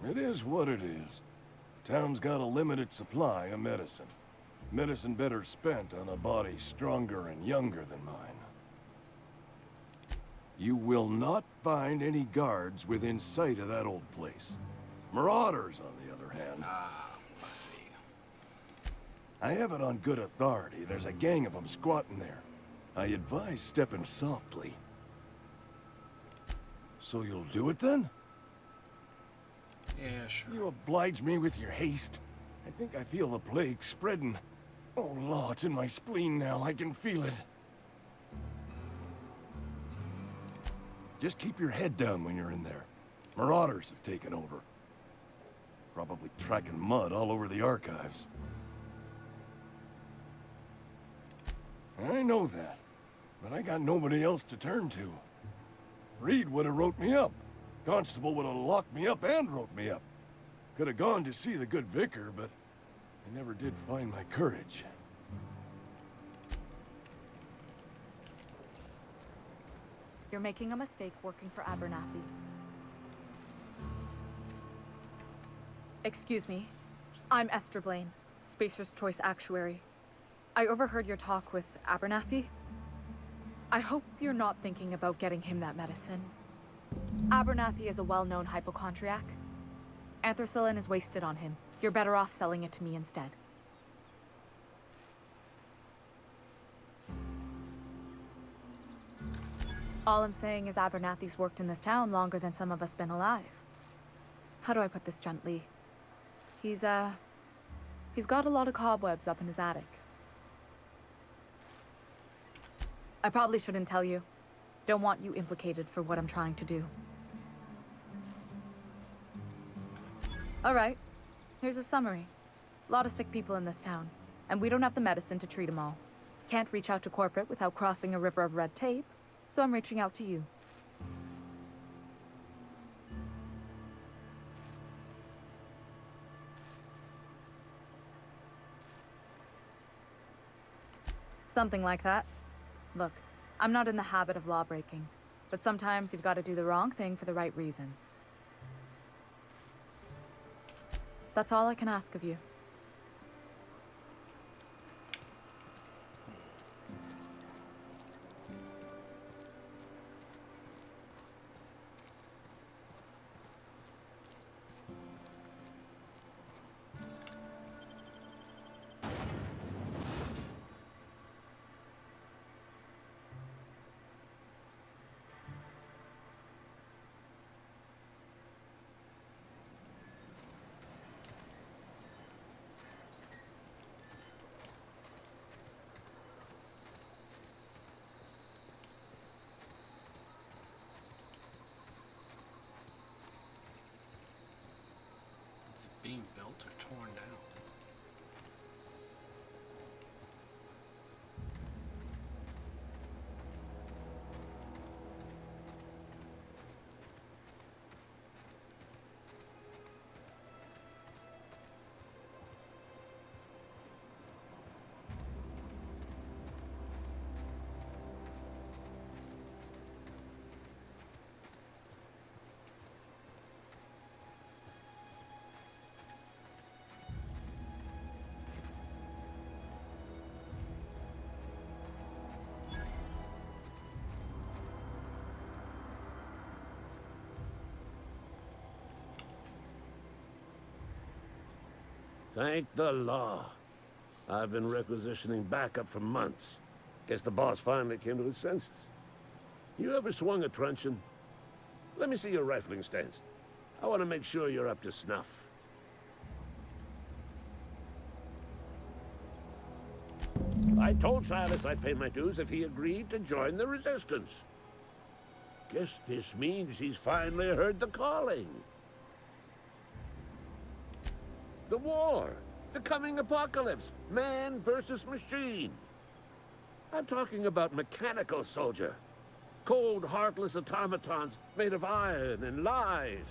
It is what it is. Town's got a limited supply of medicine. Medicine better spent on a body stronger and younger than mine. You will not find any guards within sight of that old place. Marauders, on the other hand. I see. I have it on good authority. There's a gang of them squatting there. I advise stepping softly. So you'll do it then? Yeah, sure. You oblige me with your haste. I think I feel the plague spreading. Oh, Law, it's in my spleen now. I can feel it. Just keep your head down when you're in there. Marauders have taken over. Probably tracking mud all over the archives. I know that, but I got nobody else to turn to. Reed would have wrote me up. Constable would have locked me up and wrote me up. Could have gone to see the good vicar, but I never did find my courage. You're making a mistake working for Abernathy. Excuse me. I'm Esther Blaine, Spacer's Choice Actuary. I overheard your talk with Abernathy. I hope you're not thinking about getting him that medicine. Abernathy is a well-known hypochondriac. Anthracillin is wasted on him. You're better off selling it to me instead. All I'm saying is Abernathy's worked in this town longer than some of us been alive. How do I put this gently? He's got a lot of cobwebs up in his attic. I probably shouldn't tell you. Don't want you implicated for what I'm trying to do. All right, here's a summary. A lot of sick people in this town, and we don't have the medicine to treat them all. Can't reach out to corporate without crossing a river of red tape, so I'm reaching out to you. Something like that. Look, I'm not in the habit of law-breaking, but sometimes you've got to do the wrong thing for the right reasons. That's all I can ask of you. Being built or torn down? Thank the law. I've been requisitioning backup for months. Guess the boss finally came to his senses. You ever swung a truncheon? Let me see your rifling stance. I want to make sure you're up to snuff. I told Silas I'd pay my dues if he agreed to join the resistance. Guess this means he's finally heard the calling. The war, the coming apocalypse, man versus machine. I'm talking about mechanical soldier. Cold, heartless automatons made of iron and lies.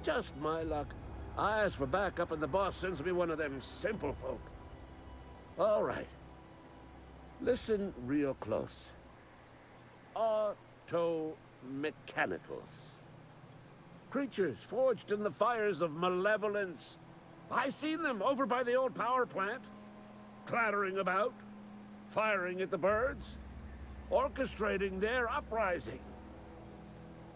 Just my luck. I ask for backup and the boss sends me one of them simple folk. All right. Listen real close. Automaton. mechanicals. Creatures forged in the fires of malevolence. I seen them over by the old power plant, clattering about, firing at the birds, orchestrating their uprising.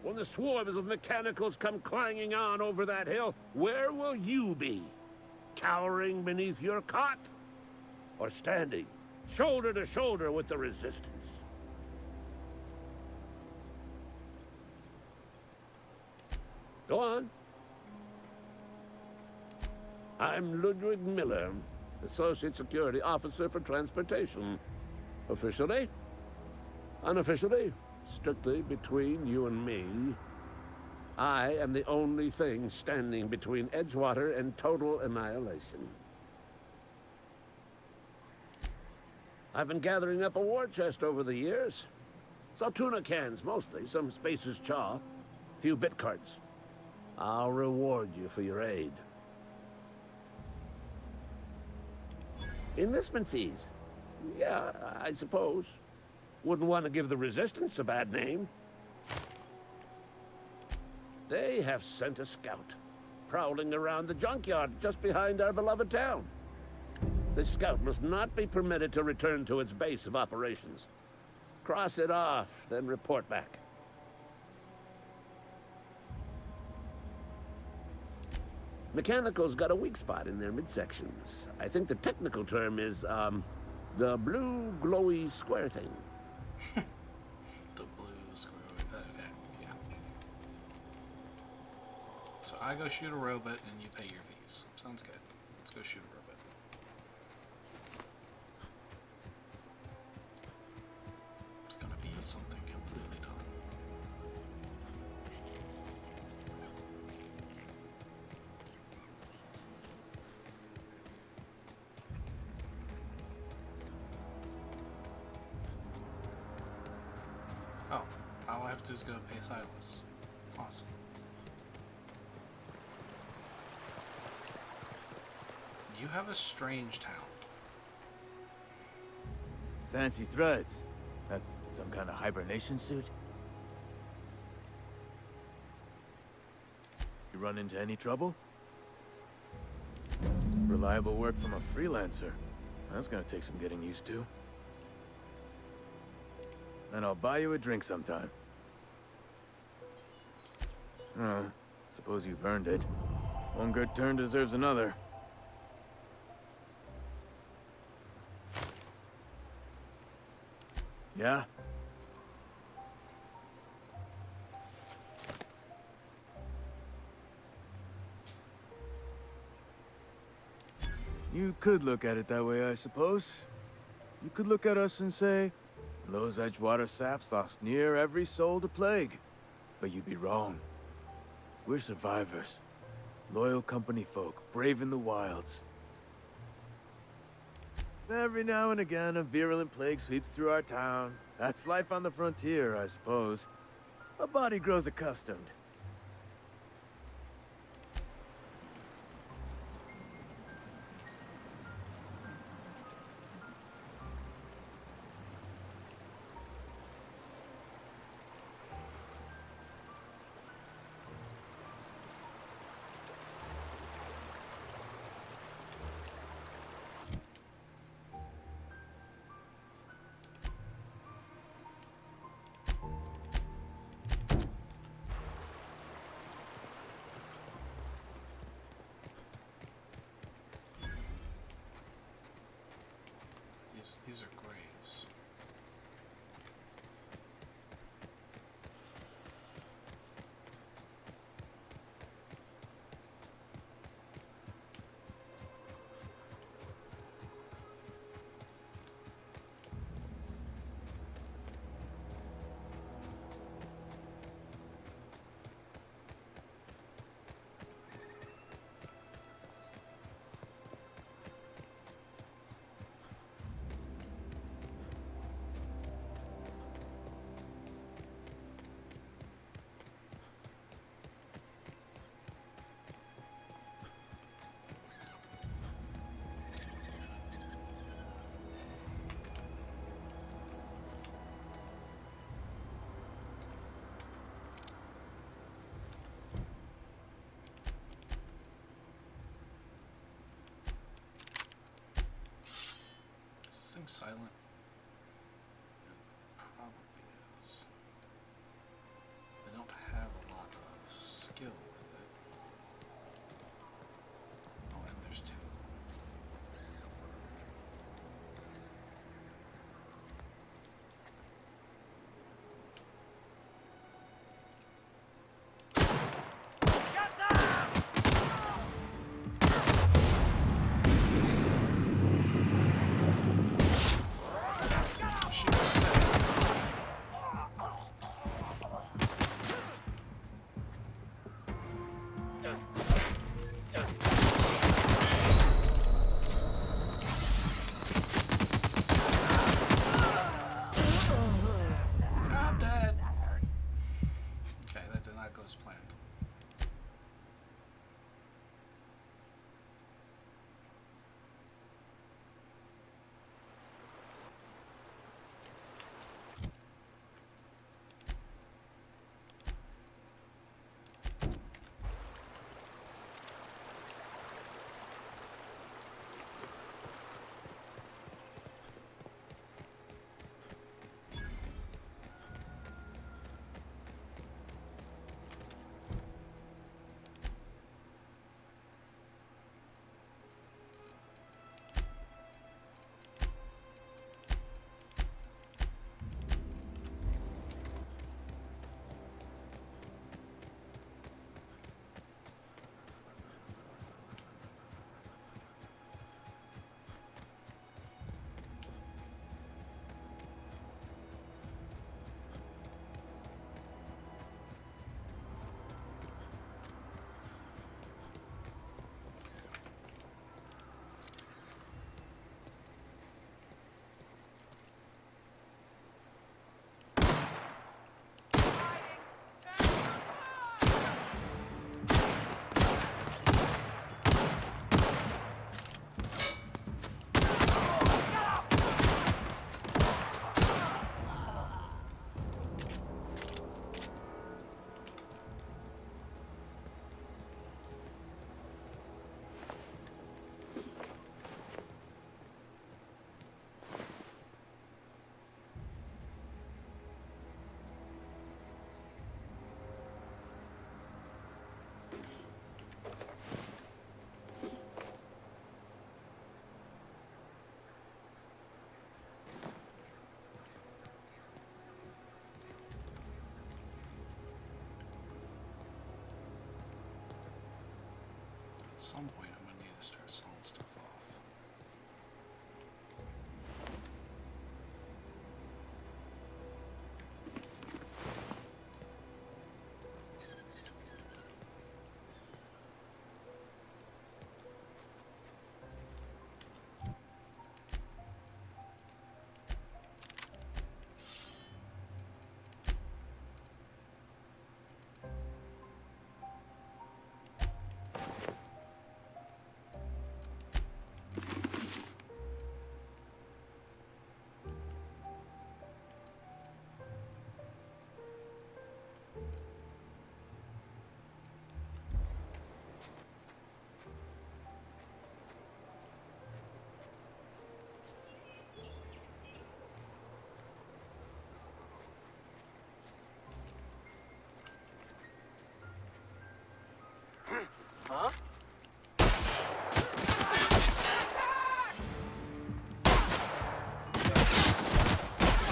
When the swarms of mechanicals come clanging on over that hill, where will you be? Cowering beneath your cot? Or standing shoulder to shoulder with the resistance? Go on. I'm Ludwig Miller, Associate Security Officer for Transportation. Officially, unofficially, strictly between you and me, I am the only thing standing between Edgewater and total annihilation. I've been gathering up a war chest over the years. Saltuna cans, mostly, some Spacer's chaw, a few bit cards. I'll reward you for your aid. Enlistment fees? Yeah, I suppose. Wouldn't want to give the Resistance a bad name. They have sent a scout, prowling around the junkyard just behind our beloved town. This scout must not be permitted to return to its base of operations. Cross it off, then report back. Mechanicals got a weak spot in their midsections. I think the technical term is, the blue glowy square thing. The blue square. Okay, yeah. So I go shoot a robot and you pay your fees. Sounds good. Let's go shoot a robot. It's gonna be something completely dumb. Oh, all I have to do is go pay Silas. Awesome. You have a strange town. Fancy threads. That some kind of hibernation suit? You run into any trouble? Reliable work from a freelancer. That's gonna take some getting used to. And I'll buy you a drink sometime. Oh, suppose you've earned it. One good turn deserves another. Yeah? You could look at it that way, I suppose. You could look at us and say, those Edgewater saps lost near every soul to plague. But you'd be wrong. We're survivors. Loyal company folk, brave in the wilds. Every now and again, a virulent plague sweeps through our town. That's life on the frontier, I suppose. A body grows accustomed. These are graves. silent? It probably is. They don't have a lot of skill with it. Oh, and there's two. I'm dead. Okay, that did not go as planned. At some point, I'm going to need to start selling stuff off. Huh?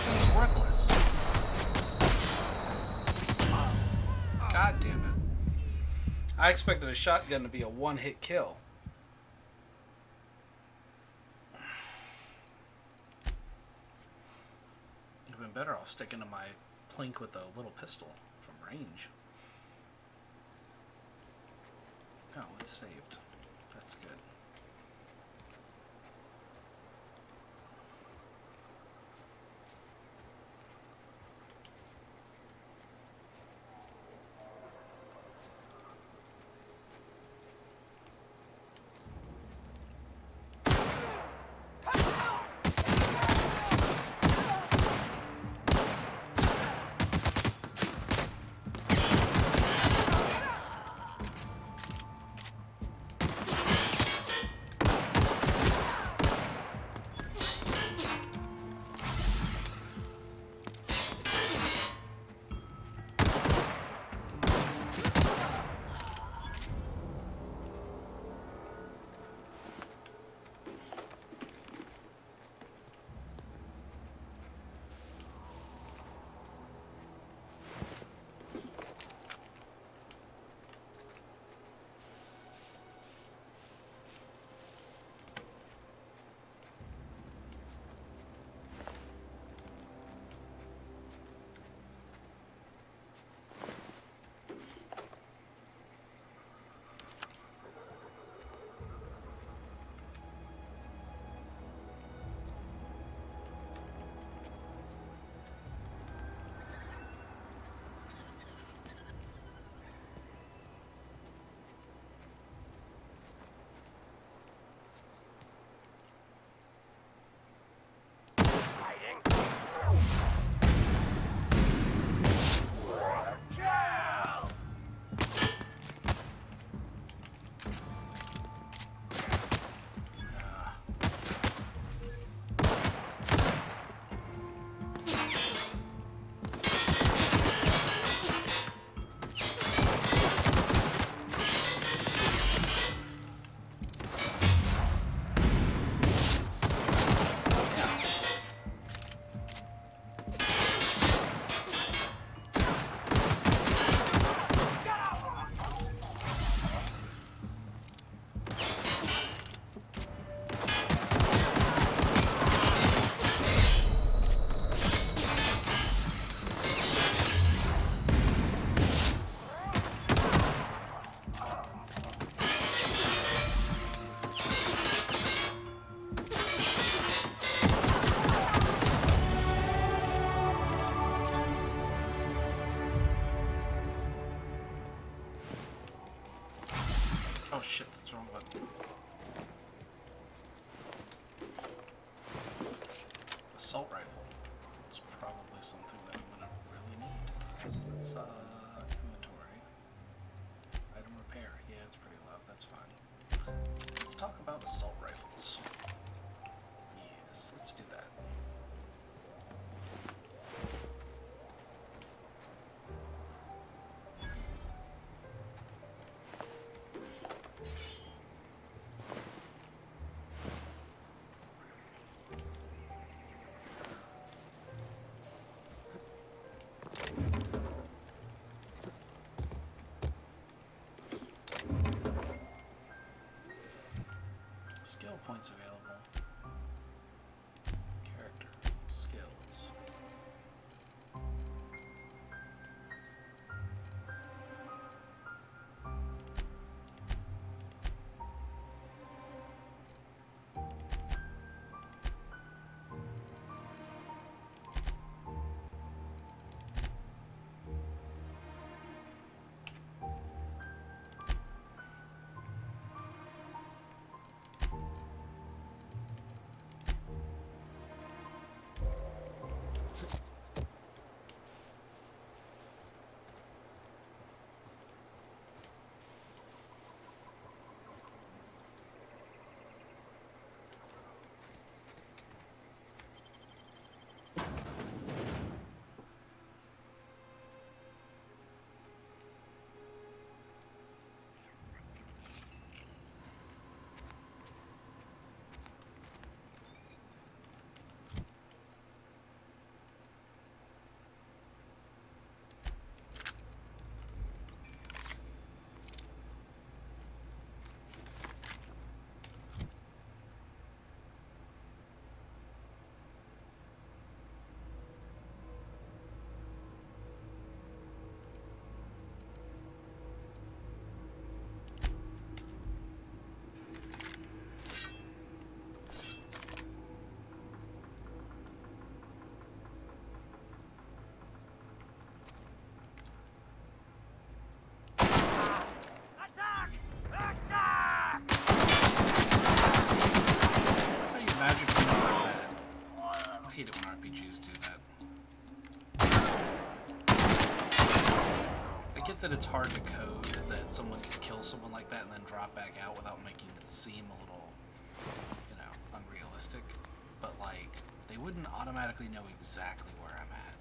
It's worthless. God damn it. I expected a shotgun to be a one-hit kill. I've been better off sticking to my plink with a little pistol from range. Oh, it's saved. That's good. shit, that's the wrong button. Assault rifle. It's probably something that I'm gonna really need. It's inventory. Item repair. Yeah, it's pretty low. That's fine. Let's talk about assault rifles. Yes, let's do that. Skill points available. Character. Skills. How you magically know like that? I hate it when RPGs do that. I get that it's hard to code that someone can kill someone like that and then drop back out without making it seem a little, you know, unrealistic. But like, they wouldn't automatically know exactly where I'm at.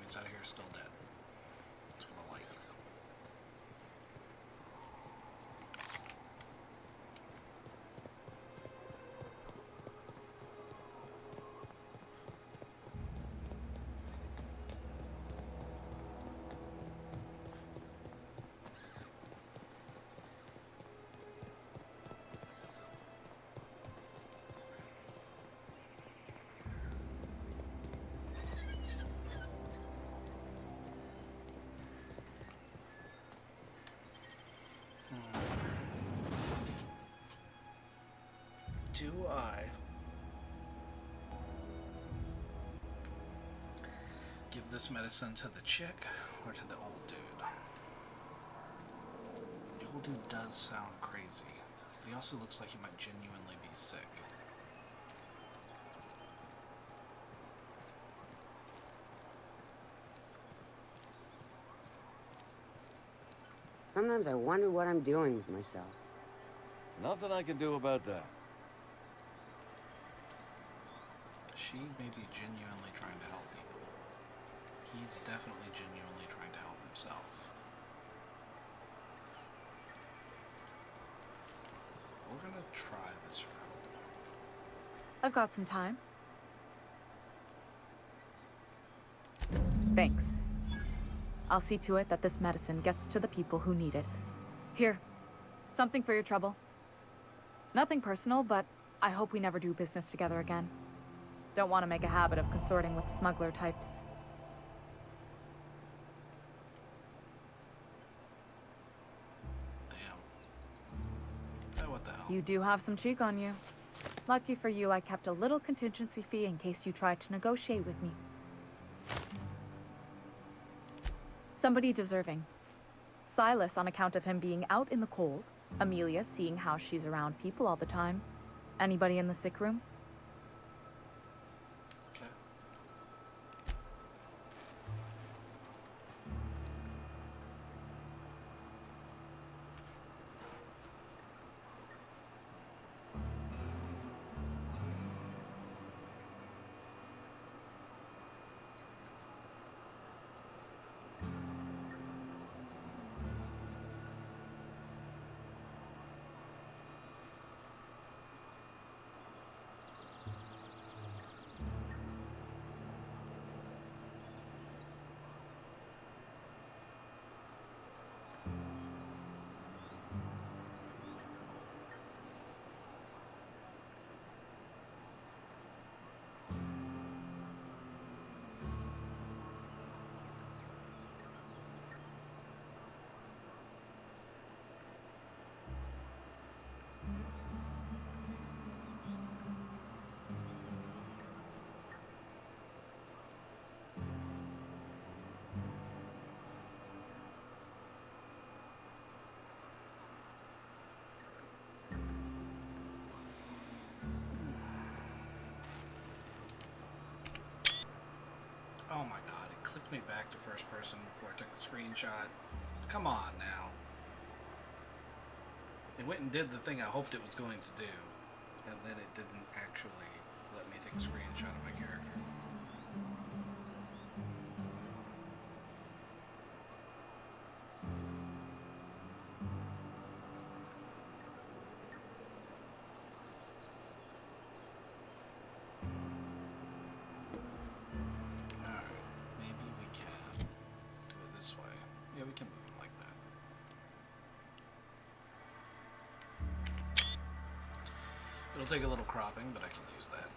inside of here is still dead. That's what I like. Do I give this medicine to the chick or to the old dude? The old dude does sound crazy, but he also looks like he might genuinely be sick. Sometimes I wonder what I'm doing with myself. Nothing I can do about that. She may be genuinely trying to help people. He's definitely genuinely trying to help himself. We're gonna try this route. I've got some time. Thanks. I'll see to it that this medicine gets to the people who need it. Here, something for your trouble. Nothing personal, but I hope we never do business together again. Don't want to make a habit of consorting with smuggler types. Damn. Oh, what the hell? You do have some cheek on you. Lucky for you, I kept a little contingency fee in case you tried to negotiate with me. Somebody deserving. Silas on account of him being out in the cold. Amelia seeing how she's around people all the time. Anybody in the sick room? Oh my god, it clicked me back to first person before I took the screenshot. Come on now. It went and did the thing I hoped it was going to do, and then it didn't actually let me take a screenshot of my character. It'll take a little cropping, but I can use that.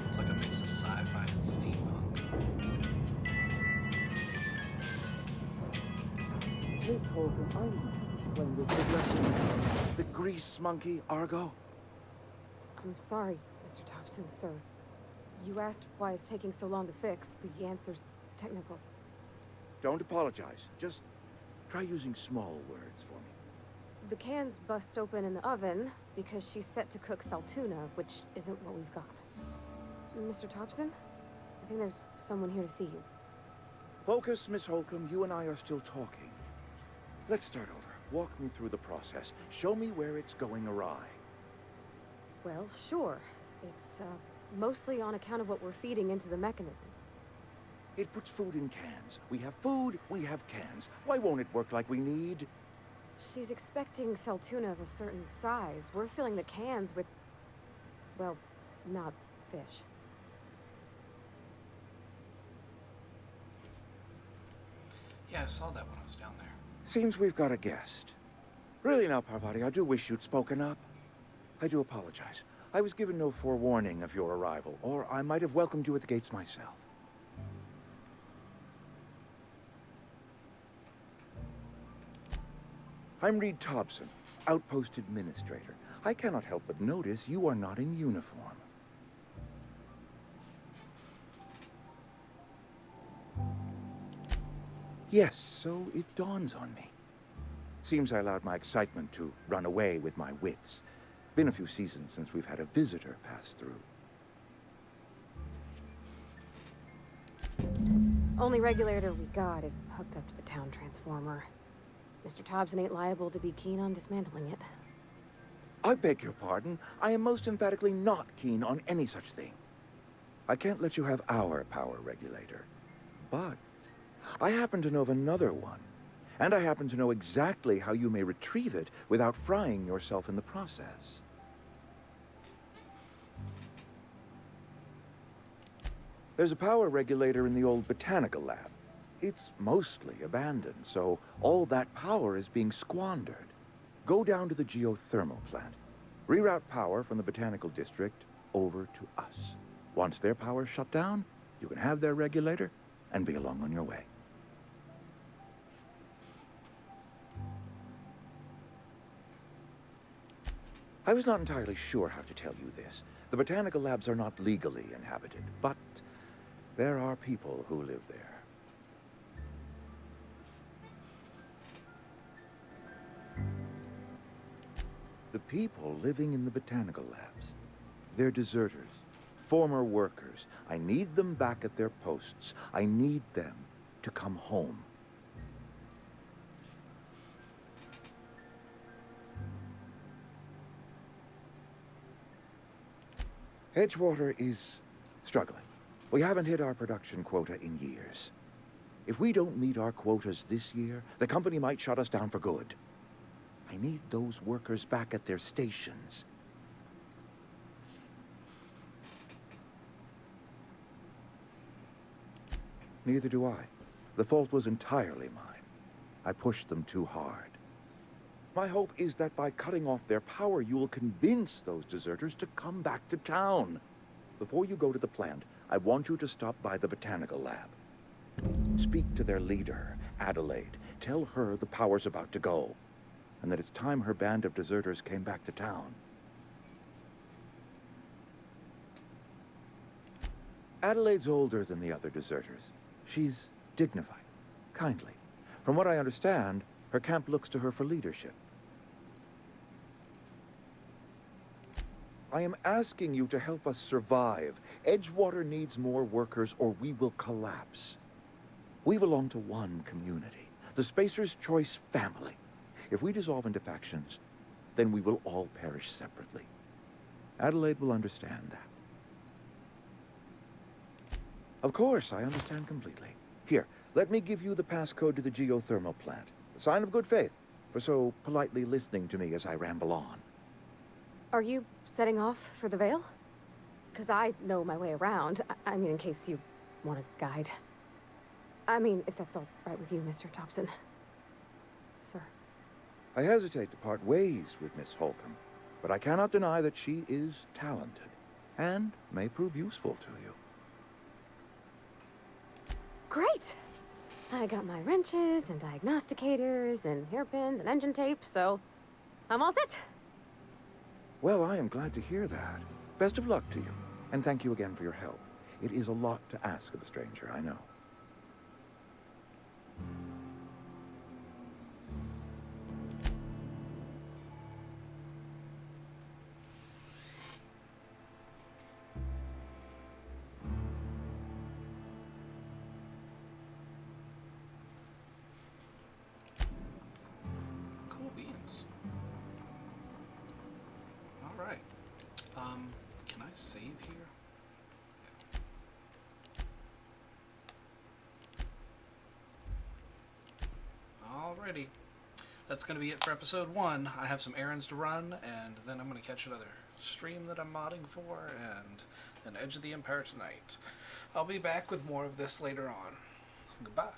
It's like a mix of sci-fi and steampunk. The grease monkey, Argo? I'm sorry, Mr. Thompson, sir. You asked why it's taking so long to fix. The answer's technical. Don't apologize. Just try using small words for me. the cans bust open in the oven because she's set to cook saltuna, which isn't what we've got. Mr. Thompson? I think there's someone here to see you. Focus, Miss Holcomb. You and I are still talking. Let's start over. Walk me through the process. Show me where it's going awry. Well, sure. It's, mostly on account of what we're feeding into the mechanism. It puts food in cans. We have food, we have cans. Why won't it work like we need? She's expecting saltuna of a certain size. We're filling the cans with, well, not fish. Yeah, I saw that when I was down there. Seems we've got a guest. Really now, Parvati, I do wish you'd spoken up. I do apologize. I was given no forewarning of your arrival, or I might have welcomed you at the gates myself. I'm Reed Thompson, Outpost Administrator. I cannot help but notice you are not in uniform. Yes, so it dawns on me. Seems I allowed my excitement to run away with my wits. Been a few seasons since we've had a visitor pass through. Only regulator we got is hooked up to the town transformer. Mr. Thompson ain't liable to be keen on dismantling it. I beg your pardon. I am most emphatically not keen on any such thing. I can't let you have our power regulator. But I happen to know of another one. And I happen to know exactly how you may retrieve it without frying yourself in the process. There's a power regulator in the old botanical lab. It's mostly abandoned, so all that power is being squandered. Go down to the geothermal plant. Reroute power from the botanical district over to us. Once their power's shut down, you can have their regulator and be along on your way. I was not entirely sure how to tell you this. The botanical labs are not legally inhabited, but there are people who live there. The people living in the botanical labs, they're deserters, former workers. I need them back at their posts. I need them to come home. Edgewater is struggling. We haven't hit our production quota in years. If we don't meet our quotas this year, the company might shut us down for good. I need those workers back at their stations. Neither do I. The fault was entirely mine. I pushed them too hard. My hope is that by cutting off their power, you will convince those deserters to come back to town. Before you go to the plant, I want you to stop by the botanical lab. Speak to their leader, Adelaide. Tell her the power's about to go, and that it's time her band of deserters came back to town. Adelaide's older than the other deserters. She's dignified, kindly. From what I understand, her camp looks to her for leadership. I am asking you to help us survive. Edgewater needs more workers or we will collapse. We belong to one community, the Spacer's Choice family. If we dissolve into factions, then we will all perish separately. Adelaide will understand that. Of course, I understand completely. Here, let me give you the passcode to the geothermal plant. A sign of good faith for so politely listening to me as I ramble on. Are you setting off for the Vale? Because I know my way around. I mean, in case you want a guide. I mean, if that's all right with you, Mr. Thompson. Sir. I hesitate to part ways with Miss Holcomb, but I cannot deny that she is talented and may prove useful to you. Great! I got my wrenches and diagnosticators and hairpins and engine tape, so I'm all set. Well, I am glad to hear that. Best of luck to you, and thank you again for your help. It is a lot to ask of a stranger, I know. Can I save here? Alrighty. That's going to be it for episode 1. I have some errands to run, and then I'm going to catch another stream that I'm modding for, and an Edge of the Empire tonight. I'll be back with more of this later on. Goodbye.